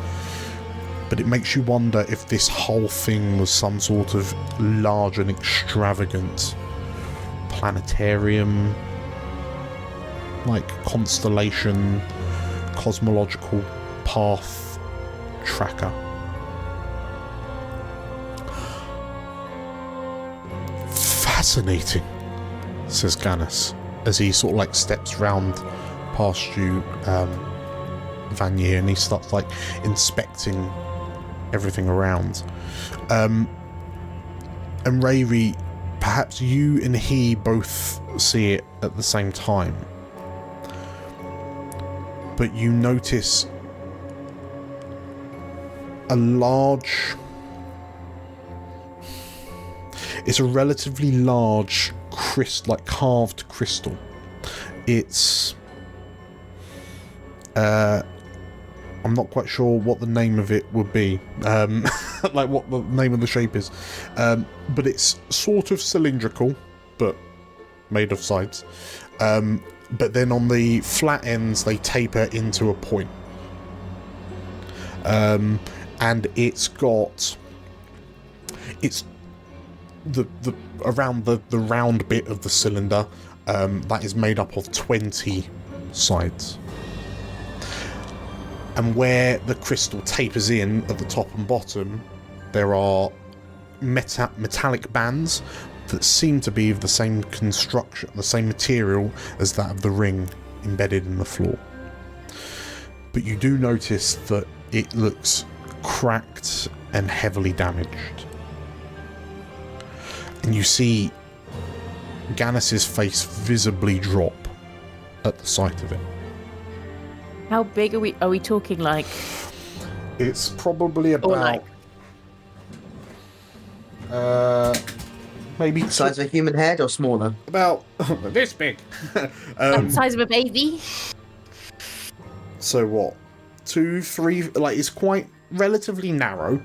But it makes you wonder if this whole thing was some sort of large and extravagant planetarium, like constellation, cosmological path tracker. Fascinating, says Gannis, as he sort of like steps round past you, Vanier, and he starts like inspecting everything around. And Rayri, perhaps you and he both see it at the same time, but you notice a large... It's a relatively large like carved crystal. It's I'm not quite sure what the name of it would be, like what the name of the shape is, but it's sort of cylindrical, but made of sides. But then on the flat ends they taper into a point, and it's around the round bit of the cylinder that is made up of 20 sides. And where the crystal tapers in at the top and bottom, there are metallic bands that seem to be of the same construction, the same material as that of the ring embedded in the floor. But you do notice that it looks cracked and heavily damaged. And you see Gannis's face visibly drop at the sight of it. How big are we? Are we talking like? It's probably about maybe the size of a human head or smaller. About this big. The size of a baby. So what? 2, 3? Like it's quite relatively narrow.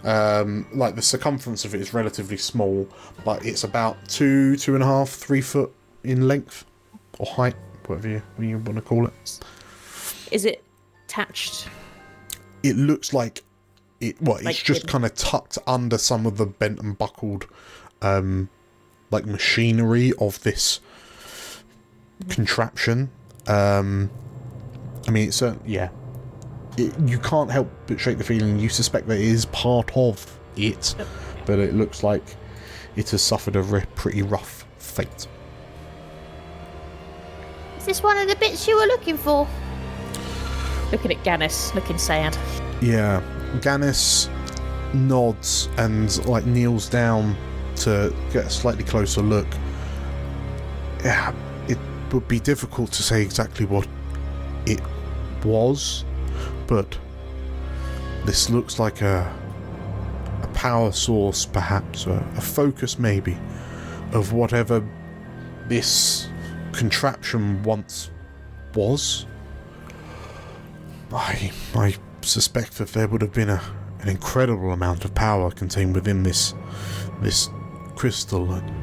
Like the circumference of it is relatively small, but it's about 2.5, 3 foot in length or height, whatever you want to call it. Is it attached? It looks like it. Well, it's like just kind of tucked under some of the bent and buckled, like machinery of this contraption. I mean, it's yeah. You can't help but shake the feeling you suspect that it is part of it, but it looks like it has suffered a pretty rough fate. Is this one of the bits you were looking for? Looking at Gannis, looking sad. Yeah, Gannis nods and like kneels down to get a slightly closer look. Yeah, it would be difficult to say exactly what it was, but this looks like a power source, perhaps, a focus maybe, of whatever this contraption once was. I suspect that there would have been an incredible amount of power contained within this crystal, and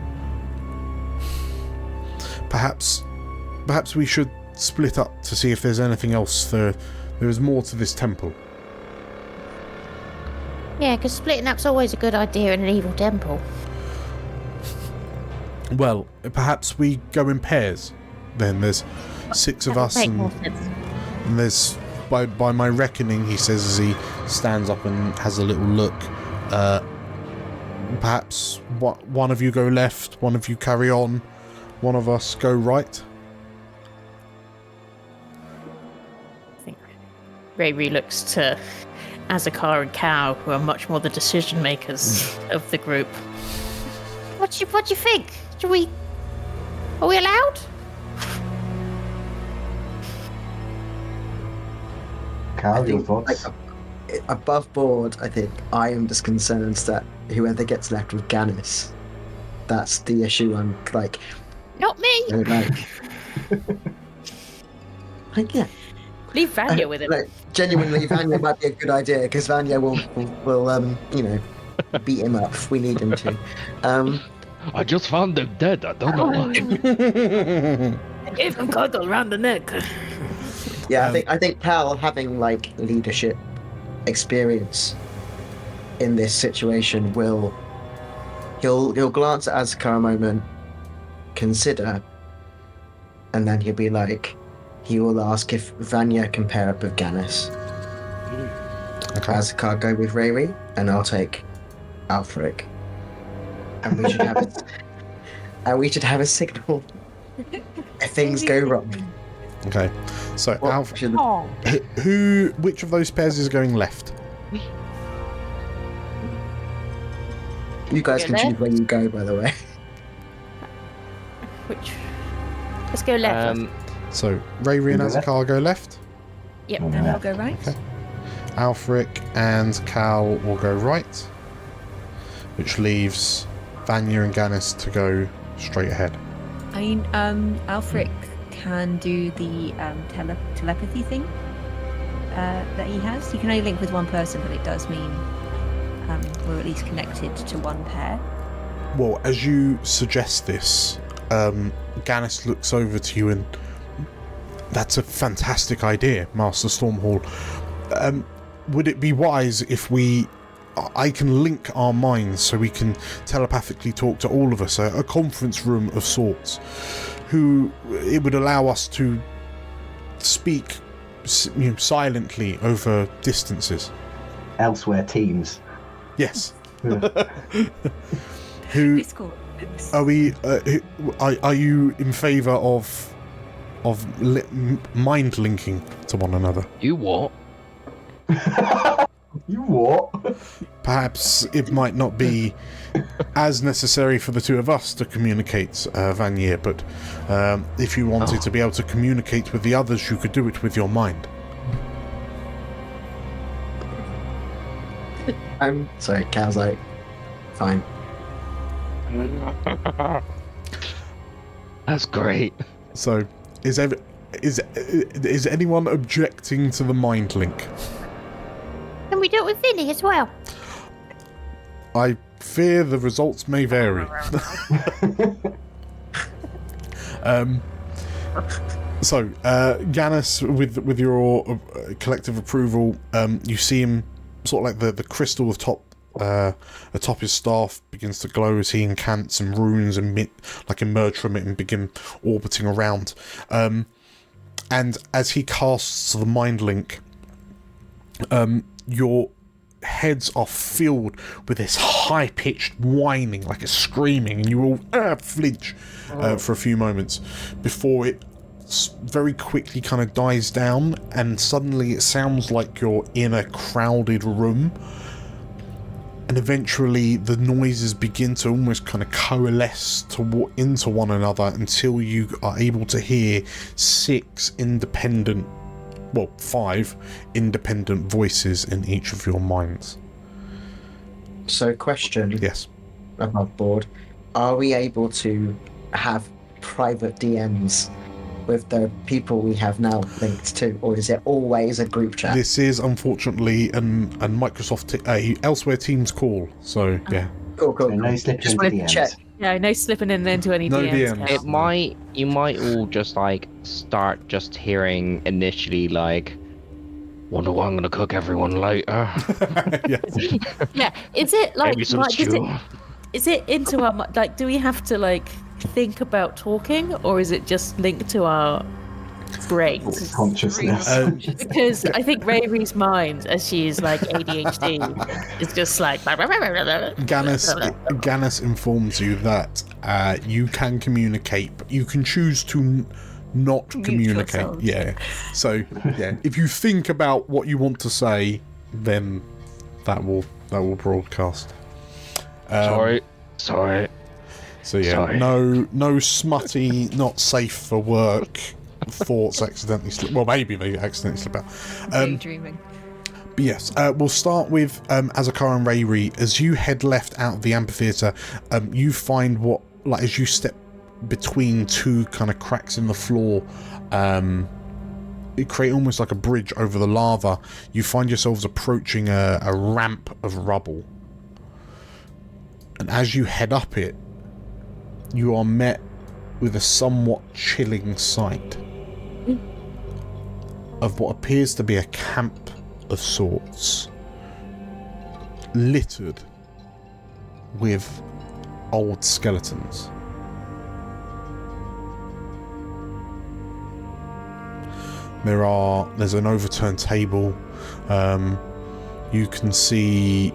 perhaps we should split up to see if there's anything else. There is more to this temple. Yeah, because splitting up's always a good idea in an evil temple. Well, perhaps we go in pairs. Then there's 6 of us, and there's, by my reckoning, he says as he stands up and has a little look, perhaps one of you go left, one of you carry on, one of us go right. I think Ray looks to Azakar and Cal, who are much more the decision makers of the group. What do you think? Are we allowed? Cal, your thoughts? Above board, I think I am just concerned that whoever gets left with Gannis, that's the issue. I'm like, not me. Like yeah. Leave Vanya with him. Like, genuinely, Vanya might be a good idea because Vanya will beat him up if we need him to. I just found them dead. I don't know why. I gave him cuddle around the neck. Yeah, I think Cal, having like leadership experience in this situation, he'll glance at Azakar a moment, consider, and then he will ask if Vanya can pair up with Gannis. Okay. Azakar go with Rayri, and I'll take Alfric. And we should have a signal if things go wrong. Okay. So, which of those pairs is going left? You guys can choose where you go, by the way. Which? Let's go left. So, Rayri and Azakar go left? Yep. And I'll go right. Okay. Alfric and Cal will go right, which leaves Vanya and Gannis to go straight ahead. I mean, Alfric can do the telepathy thing that he has. You can only link with one person, but it does mean we're at least connected to one pair. Well, as you suggest this, Gannis looks over to you and that's a fantastic idea, Master Stormhall. Would it be wise if I can link our minds so we can telepathically talk to all of us, a conference room of sorts, it would allow us to speak silently over distances? Elsewhere teams. Yes. Who are we? Are you in favour of mind linking to one another? You what? You what? Perhaps it might not be as necessary for the two of us to communicate, Vanya, but if you wanted to be able to communicate with the others, you could do it with your mind. Sorry, Cal's like, fine. That's great. So, is anyone objecting to the mind link? Can we do it with Vinny as well? I fear the results may vary. So, Gannis, with your collective approval, you see him sort of like the crystal atop his staff begins to glow as he incants and runes emerge from it and begin orbiting around. And as he casts the mind link, your heads are filled with this high-pitched whining, like a screaming, and you all flinch for a few moments before it very quickly kind of dies down, and suddenly it sounds like you're in a crowded room, and eventually the noises begin to almost kind of coalesce into one another until you are able to hear 5 independent voices in each of your minds. So, question. Yes. Above board, are we able to have private DMs with the people we have now linked to, or is it always a group chat? This is unfortunately a Microsoft elsewhere Teams call, so yeah. Cool. So no slipped Just into wanted to DMs. check. Yeah, no slipping into any No DMs. DMs. You might all just like start just hearing initially like, wonder what I'm gonna cook everyone later. Yes. Yeah, is it like, Maybe some stew. is it into our like? Do we have to like think about talking, or is it just linked to our brains? Consciousness. Because I think Ravy's mind, as she is like ADHD, is just like. Gannis informs you that you can communicate, but you can choose to not communicate. yourselves. Yeah. So yeah, if you think about what you want to say, then that will broadcast. Sorry. So yeah, Sorry. no smutty, not safe for work thoughts accidentally slip. Well, maybe they accidentally slip out. Daydreaming. But yes, we'll start with Azakar and Rayri. As you head left out of the amphitheater, you find what, like, as you step between two kind of cracks in the floor, it create almost like a bridge over the lava. You find yourselves approaching a ramp of rubble. And as you head up it, you are met with a somewhat chilling sight of what appears to be a camp of sorts, littered with old skeletons. There's an overturned table. You can see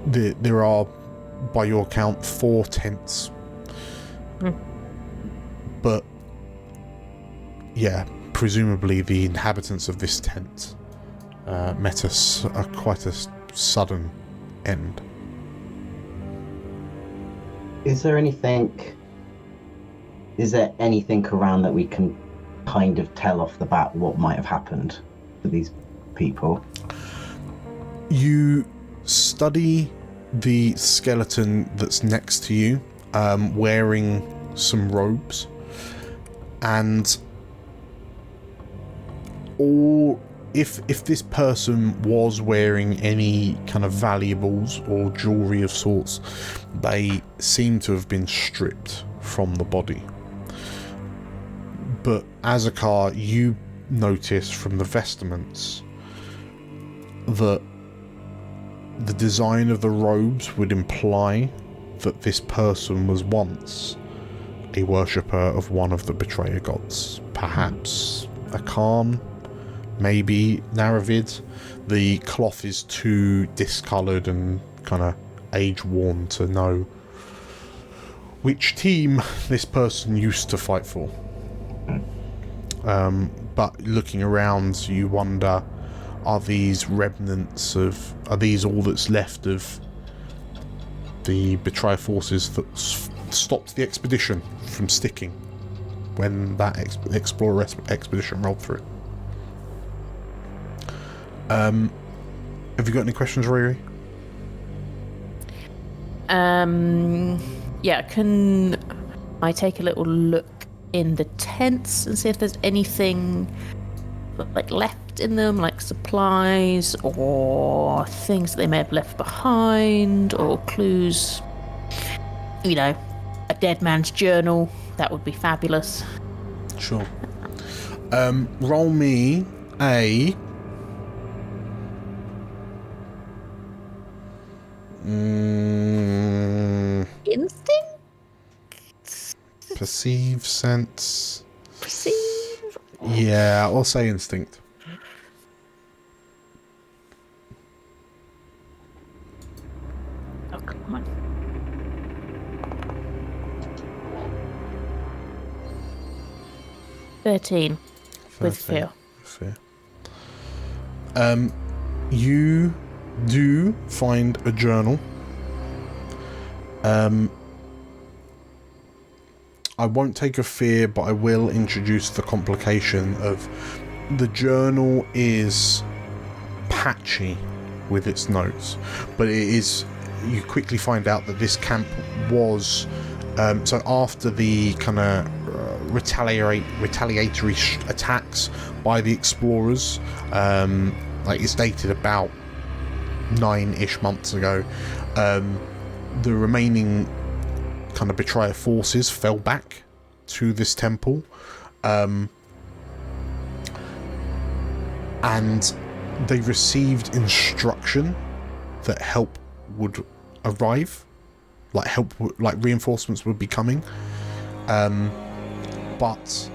there are, by your count, 4 tents. But yeah, presumably the inhabitants of this tent met us quite a sudden end. Is there anything around that we can kind of tell off the bat what might have happened to these people? You study the skeleton that's next to you, wearing some robes, and if this person was wearing any kind of valuables or jewelry of sorts, they seem to have been stripped from the body. But Azakar, you notice from the vestments that the design of the robes would imply that this person was once a worshipper of one of the betrayer gods. Perhaps a Khan, maybe Naravid. The cloth is too discoloured and kind of age-worn to know which team this person used to fight for. But looking around, you wonder, are these remnants of... are these all that's left of the betrayer forces that stopped the expedition from sticking when that explorer expedition rolled through? Have you got any questions, Riri? Yeah, can I take a little look in the tents and see if there's anything like left in them, like supplies or things that they may have left behind, or clues? You know, a dead man's journal. That would be fabulous. Sure. Roll me a... Instinct? Perceive, sense... Perceive? Yeah, I'll say instinct. Oh, come on. Thirteen. With fear. You do find a journal. I won't take a fear, but I will introduce the complication of the journal is patchy with its notes, but it is... you quickly find out that this camp was... so after the kind of retaliatory attacks by the explorers, like it's dated about 9-ish months ago, the remaining kind of betrayer forces fell back to this temple, and they received instruction that help would arrive, like reinforcements would be coming, but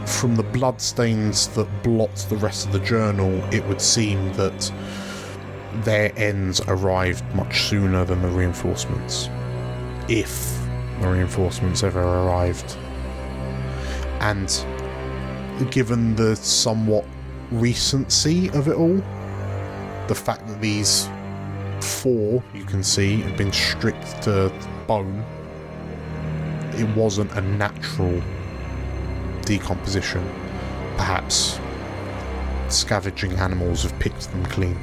from the bloodstains that blot the rest of the journal, it would seem that their ends arrived much sooner than the reinforcements, if the reinforcements ever arrived. And given the somewhat recency of it all, the fact that these 4, you can see, have been stripped to bone, it wasn't a natural decomposition. Perhaps scavenging animals have picked them clean.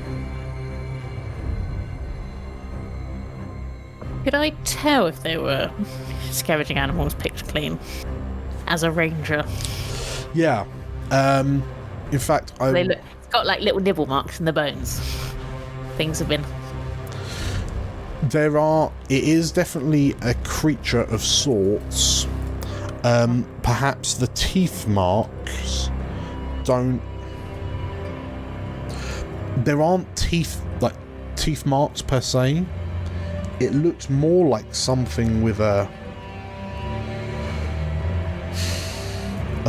Could I tell if they were scavenging animals picked clean as a ranger? Yeah. In fact, It's got like little nibble marks in the bones. Things have been. It is definitely a creature of sorts. Perhaps the teeth marks don't. There aren't teeth marks per se. It looks more like something with a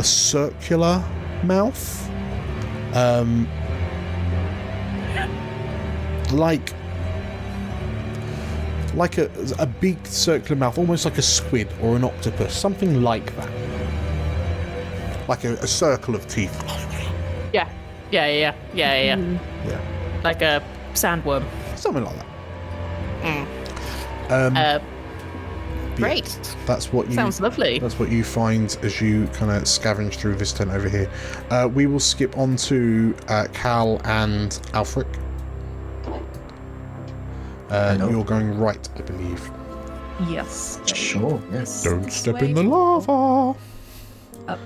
circular mouth, like a big circular mouth, almost like a squid or an octopus, something like that, like a circle of teeth. Yeah. Like a sandworm. Something like that. Great. Yeah, that's what you. Sounds lovely. That's what you find as you kind of scavenge through this tent over here. We will skip on to Cal and Alfric. You're going right, I believe. Yes. Sure. Yes. Don't step in the lava. Up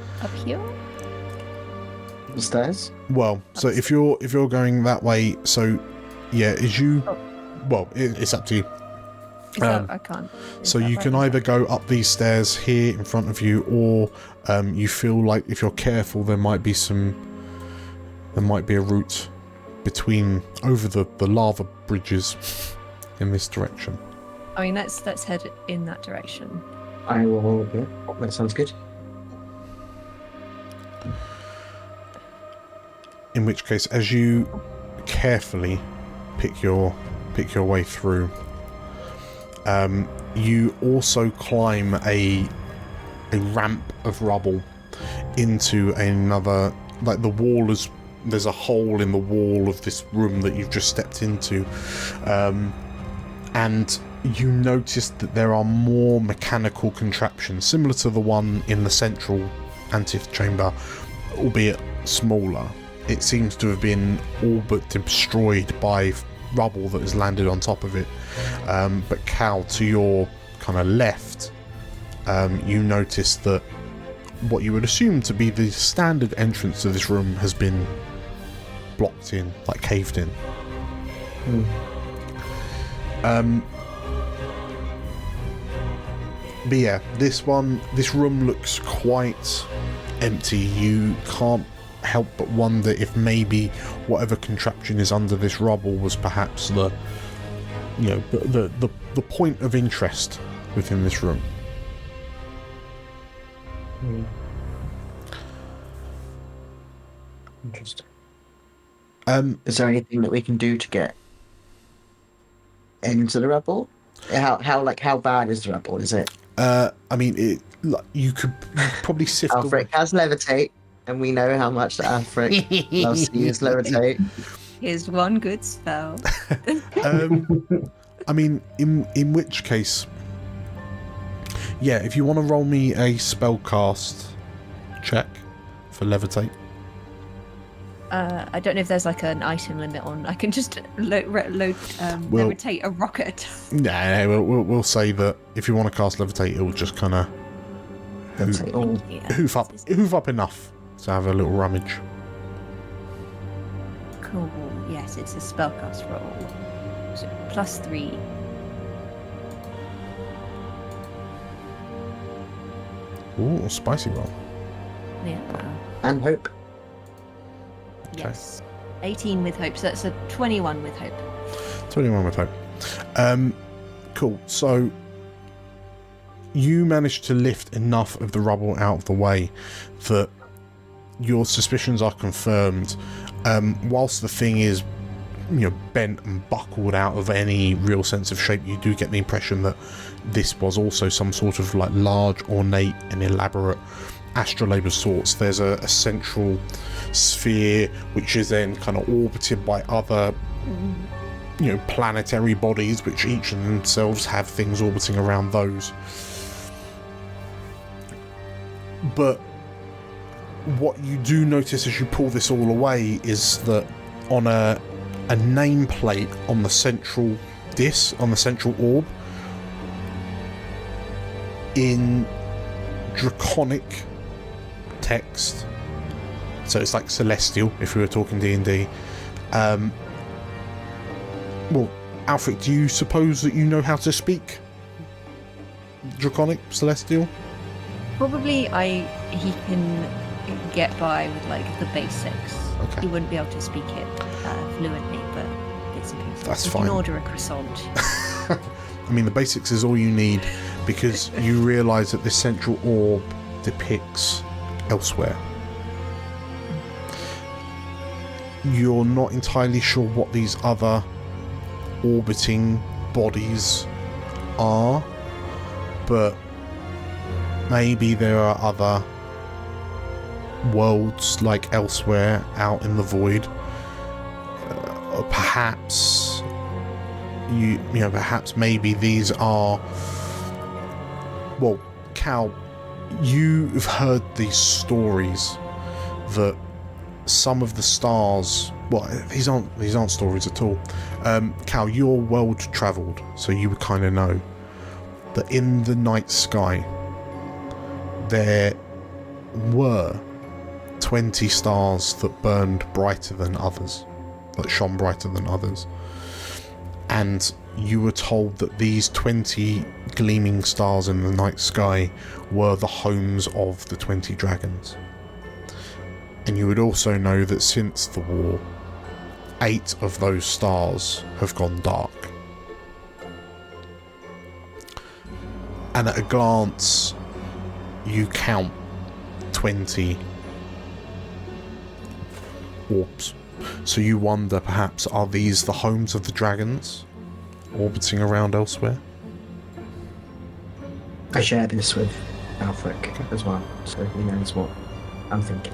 here. The stairs. Well, so if you're going that way, so yeah, is you. Oh. Well, it's up to you. I can't. So you can either go up these stairs here in front of you, or you feel like if you're careful, there might be a route over the lava bridges in this direction. I mean, let's head in that direction. I will. Yeah, that sounds good. In which case, as you carefully pick your way through, you also climb a ramp of rubble into another, like there's a hole in the wall of this room that you've just stepped into, and you notice that there are more mechanical contraptions similar to the one in the central antechamber, albeit smaller. It seems to have been all but destroyed by rubble that has landed on top of it. But Cal, to your kind of left, you notice that what you would assume to be the standard entrance to this room has been blocked in, like caved in. But yeah, this room looks quite empty. You can't help but wonder if maybe whatever contraption is under this rubble was perhaps the point of interest within this room. Interesting. Is there anything that we can do to get into the rubble? How bad is the rubble? Is it? I mean, you could probably sift. Alfric has levitate, and we know how much that Alfric loves to use levitate. Here's one good spell. I mean, in which case, yeah, if you want to roll me a spellcast check for levitate. I don't know if there's like an item limit on. I can just levitate a rocket. Nah, we'll say that if you want to cast levitate, it will just kind of hoof up enough to have a little rummage. Cool. Yes, it's a spellcast roll. So +3. Ooh, spicy roll. Yeah. And hope. Yes. 18 with hope, so that's a 21 with hope. 21 with hope. Cool. So you managed to lift enough of the rubble out of the way that your suspicions are confirmed. Whilst the thing is, bent and buckled out of any real sense of shape, you do get the impression that this was also some sort of like large, ornate and elaborate astrolabe of sorts. There's a central sphere which is then kind of orbited by other planetary bodies, which each of themselves have things orbiting around those. But what you do notice as you pull this all away is that on a nameplate on the central disc, on the central orb, in draconic text, so it's like celestial if we were talking D&D. Well, Alfred, do you suppose that you know how to speak draconic, celestial? Probably he can get by with like the basics. Okay. He wouldn't be able to speak it fluently, but bits and pieces. That's he fine. can order a croissant. I mean, the basics is all you need, because you realise that this central orb depicts elsewhere. You're not entirely sure what these other orbiting bodies are, but maybe there are other worlds like elsewhere out in the void. Or perhaps perhaps maybe these are, well, Cal, you've heard these stories that some of the stars, well, these aren't stories at all. Cal, you're world travelled, so you would kind of know that in the night sky there were 20 stars that burned brighter than others, that shone brighter than others. And you were told that these 20 gleaming stars in the night sky were the homes of the 20 dragons. And you would also know that since the war, 8 of those stars have gone dark. And at a glance, you count 20 orbs. So you wonder, perhaps, are these the homes of the dragons orbiting around elsewhere? I share this with Alfric as well, so he knows what I'm thinking.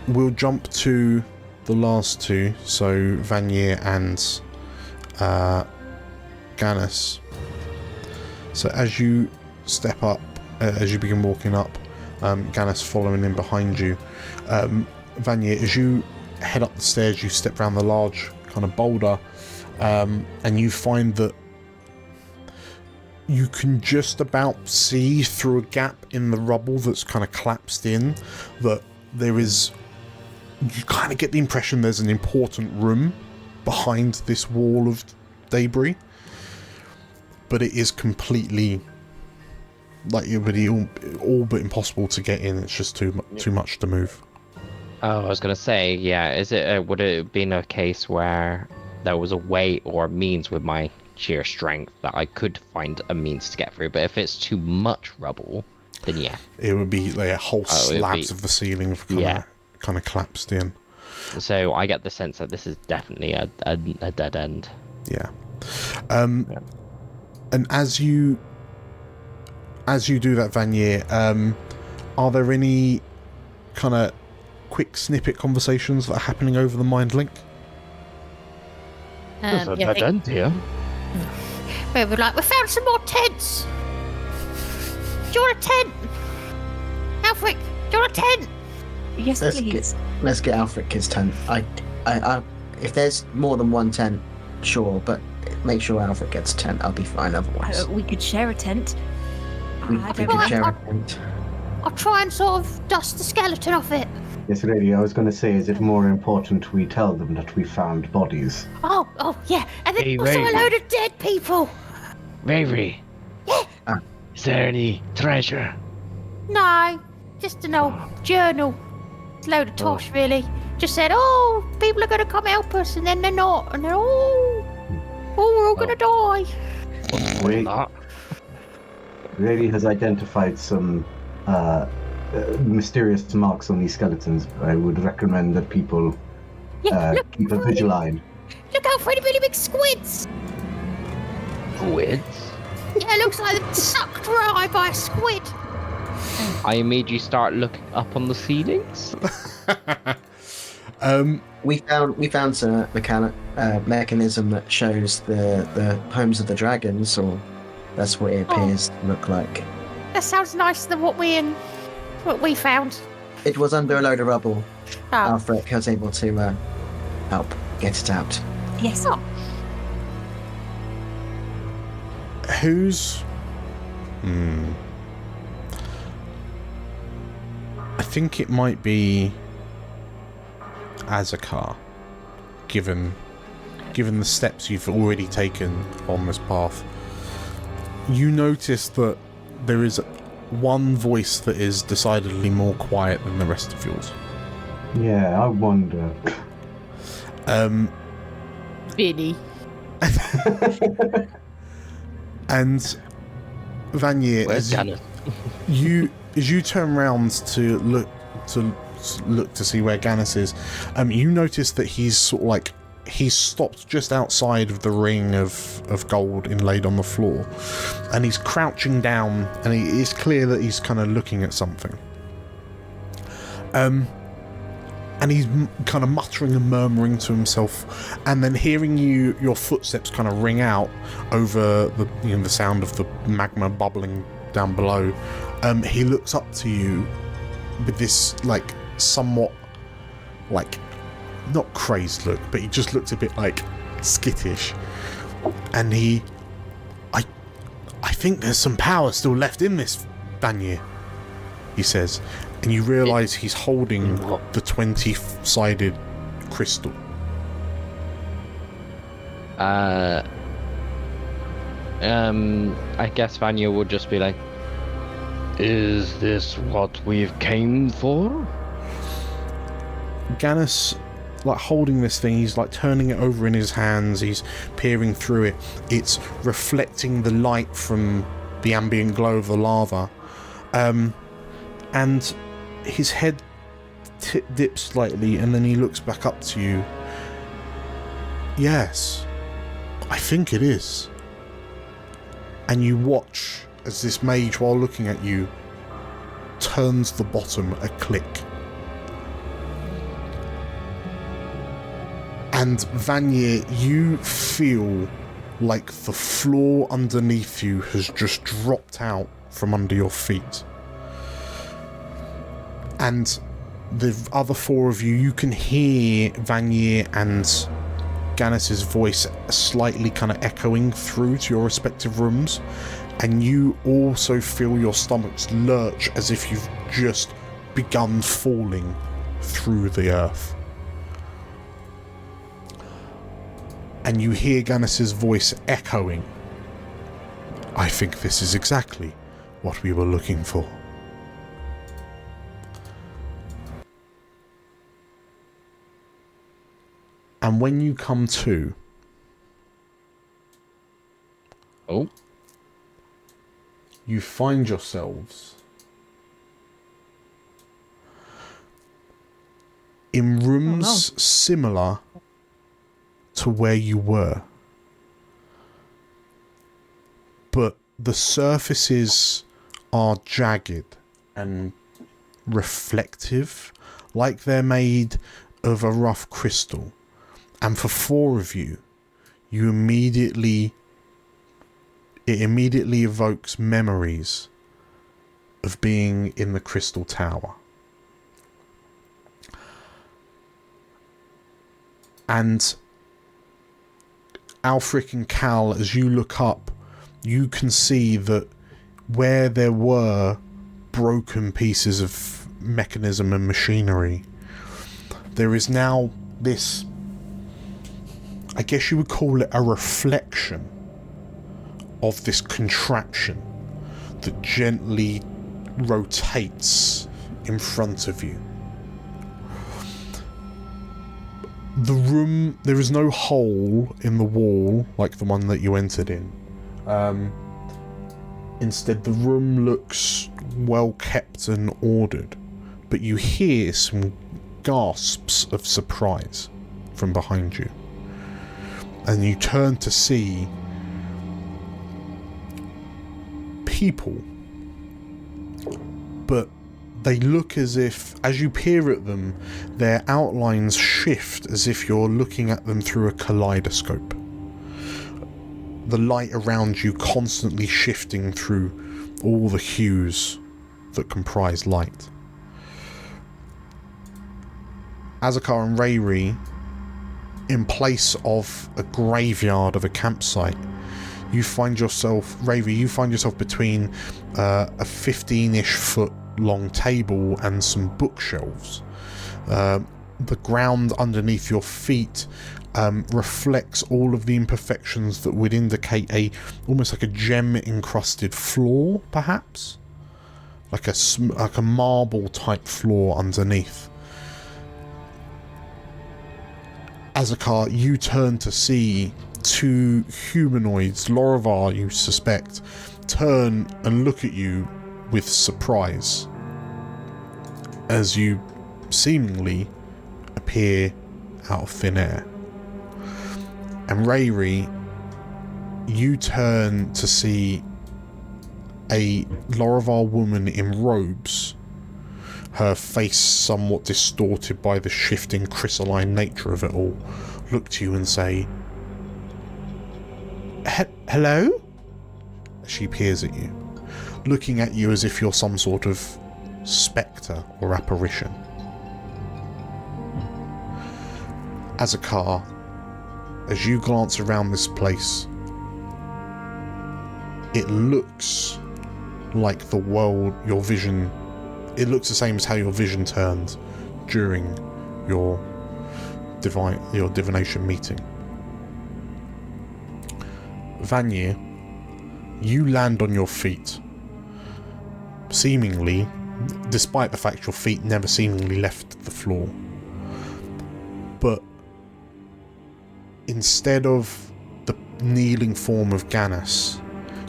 We'll jump to the last two, so Vanier and Gannis. So as you step up, as you begin walking up, Gannis following in behind you. Vanier, as you head up the stairs, you step around the large kind of boulder, and you find that you can just about see through a gap in the rubble that's kind of collapsed in, that there is, you kind of get the impression there's an important room behind this wall of debris, but it is completely, like, it would be all but impossible to get in. It's just too much to move. Oh, I was gonna say, yeah. Is it? Would it have been a case where there was a way or a means with my sheer strength that I could find a means to get through? But if it's too much rubble, then yeah, it would be like a whole slabs of the ceiling kind of collapsed in. So I get the sense that this is definitely a dead end. Yeah. And as you do that, Vanier, are there any kind of quick snippet conversations that are happening over the mind link? There's a dead end here. We were like, we found some more tents. Do you want a tent? Alfric, do you want a tent? Yes, please. Let's get Alfric his tent. I, if there's more than one tent, sure, but make sure Alfric gets a tent. I'll be fine otherwise. We could share a tent. We could share a tent. I'll try and sort of dust the skeleton off it. Yes, really, I was going to say, is it more important we tell them that we found bodies? Oh, yeah. And then Hey, also Ray. a load of dead people. Riri. Is there any treasure? No, just an old journal. It's a load of tosh, really. Just said, oh, people are going to come help us, and then they're not, and they're we're all going to die. Wait. Riri has identified some mysterious marks on these skeletons. I would recommend that people keep a vigil eye. Look out for any really big squids. Squids? Yeah, it looks like they're sucked dry by a squid. I immediately start looking up on the ceilings. We found some mechanism that shows the homes of the dragons, or that's what it appears to look like. That sounds nicer than what we found. It was under a load of rubble. Oh. Alfred was able to help get it out. Yes. Oh. Who's... I think it might be Azakar, given the steps you've already taken on this path. You notice that there is one voice that is decidedly more quiet than the rest of yours. Yeah, I wonder. Vinny. And Vanier, Where's Gannon? as you turn around to look to see where Gannis is, you notice that he's sort of like he's stopped just outside of the ring of gold inlaid on the floor, and he's crouching down, and it's clear that he's kind of looking at something. And he's kind of muttering and murmuring to himself, and then hearing your footsteps kind of ring out over the sound of the magma bubbling down below. He looks up to you with this somewhat not crazed look, but he just looks a bit skittish, and I think there's some power still left in this, Vanier, he says. And you realise he's holding the 20-sided crystal. I guess Vanya would just be like, is this what we've came for? Gannis, holding this thing, he's turning it over in his hands, he's peering through it. It's reflecting the light from the ambient glow of the lava. And his head dips slightly, and then he looks back up to you. Yes, I think it is. And you watch as this mage, while looking at you, turns the bottom a click. And Vanier, you feel like the floor underneath you has just dropped out from under your feet. And the other four of you can hear Vanier and Gannis's voice slightly kind of echoing through to your respective rooms, and you also feel your stomachs lurch as if you've just begun falling through the earth. And you hear Gannis's voice echoing, I think this is exactly what we were looking for. And when you come to... you find yourselves in rooms similar to where you were. But the surfaces are jagged and reflective, like they're made of a rough crystal. And for four of you, it immediately evokes memories of being in the Crystal Tower. And Alfric and Cal, as you look up, you can see that where there were broken pieces of mechanism and machinery, there is now this, I guess you would call it a reflection of this contraption that gently rotates in front of you. The room, there is no hole in the wall like the one that you entered in. Instead, the room looks well kept and ordered, but you hear some gasps of surprise from behind you. And you turn to see people, but they look as if, as you peer at them, their outlines shift as if you're looking at them through a kaleidoscope. The light around you constantly shifting through all the hues that comprise light. Azakar and Rayri, in place of a graveyard of a campsite, you find yourself, Rayri, you find yourself between a 15-ish foot long table and some bookshelves. The ground underneath your feet reflects all of the imperfections that would indicate almost like a gem encrusted floor, perhaps like a marble type floor underneath. Azakar, you turn to see two humanoids, Lorovar you suspect, turn and look at you with surprise as you seemingly appear out of thin air. And Rayri, you turn to see a Lorovar woman in robes, her face somewhat distorted by the shifting crystalline nature of it all, look to you and say, "Hello?" She peers at you, looking at you as if you're some sort of spectre or apparition. Azakar, as you glance around this place, it looks like the world, your vision, it looks the same as how your vision turned during your divination meeting. Vanya, you land on your feet, seemingly, despite the fact your feet never seemingly left the floor. But instead of the kneeling form of Ganis,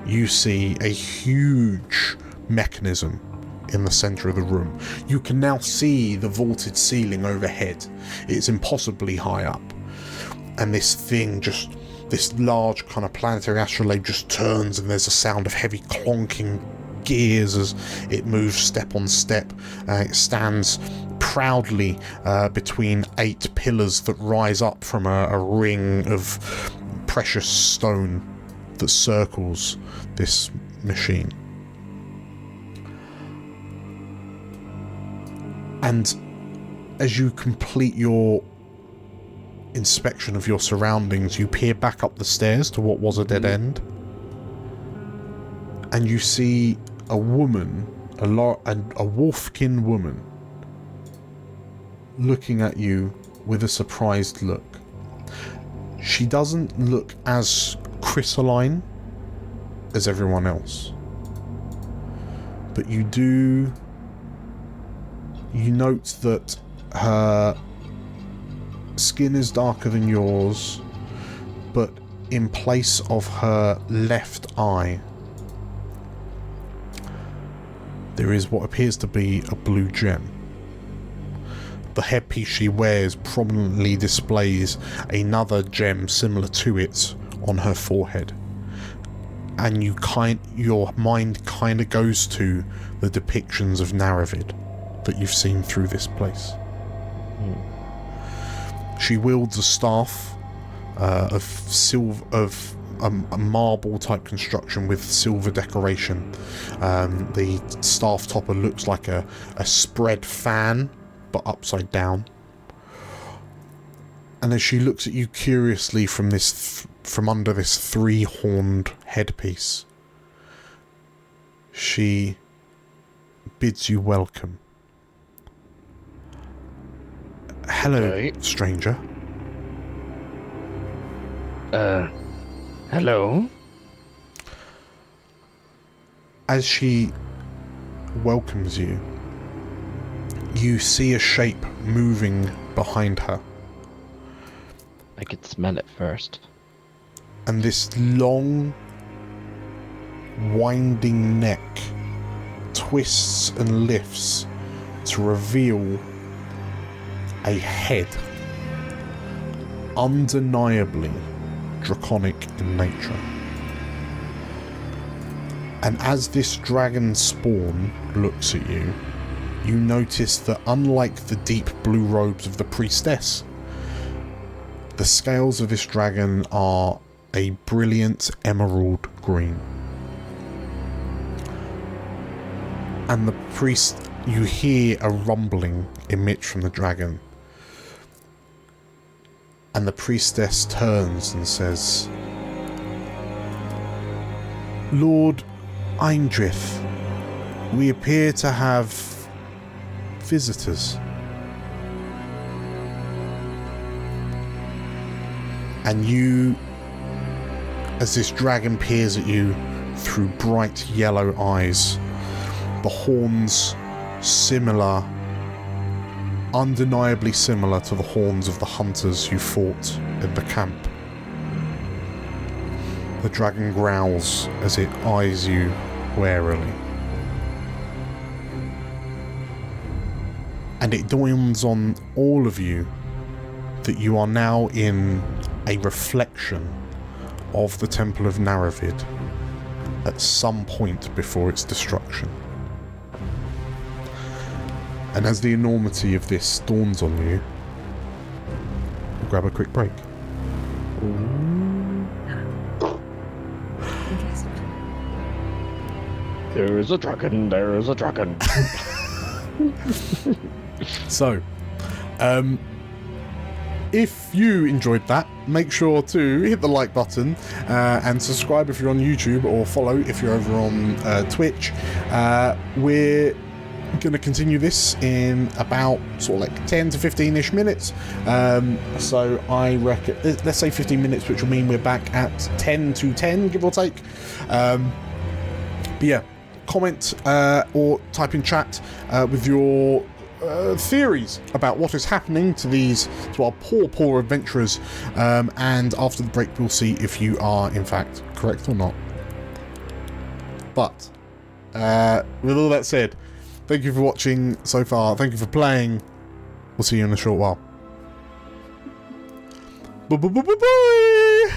you see a huge mechanism in the centre of the room. You can now see the vaulted ceiling overhead. It's impossibly high up. And this thing just, this large kind of planetary astrolabe just turns, and there's a sound of heavy clonking gears as it moves step on step. It stands proudly between 8 pillars that rise up from a ring of precious stone that circles this machine. And as you complete your inspection of your surroundings, you peer back up the stairs to what was a dead end, and you see a woman, a wolfkin woman, looking at you with a surprised look. She doesn't look as crystalline as everyone else, but you note that her skin is darker than yours, but in place of her left eye, there is what appears to be a blue gem. The headpiece she wears prominently displays another gem similar to it on her forehead. And your mind kind of goes to the depictions of Naravid that you've seen through this place. She wields a staff of a marble type construction with silver decoration. The staff topper looks like a spread fan, but upside down. And as she looks at you curiously from under this 3-horned headpiece, she bids you welcome. Hello, stranger. Hello? as she welcomes you, you see a shape moving behind her. I could smell it first. And this long, winding neck twists and lifts to reveal a head, undeniably draconic in nature. And as this dragon spawn looks at you, you notice that unlike the deep blue robes of the priestess, the scales of this dragon are a brilliant emerald green. And the priest, you hear a rumbling emit from the dragon. And the priestess turns and says, Lord Eindrith, we appear to have visitors. And you, as this dragon peers at you through bright yellow eyes, the horns similar, undeniably similar to the horns of the hunters you fought in the camp. The dragon growls as it eyes you warily. And it dawns on all of you that you are now in a reflection of the Temple of Naravid at some point before its destruction. And as the enormity of this dawns on you, we'll grab a quick break. There is a dragon, there is a dragon. So, if you enjoyed that, make sure to hit the like button and subscribe if you're on YouTube, or follow if you're over on Twitch. We're going to continue this in about sort of like 10 to 15-ish minutes. So I reckon, let's say 15 minutes, which will mean we're back at 10 to 10, give or take. But yeah, comment or type in chat with your theories about what is happening to our poor adventurers, and after the break we'll see if you are in fact correct or not. But with all that said, thank you for watching so far, thank you for playing, we'll see you in a short while. Bye.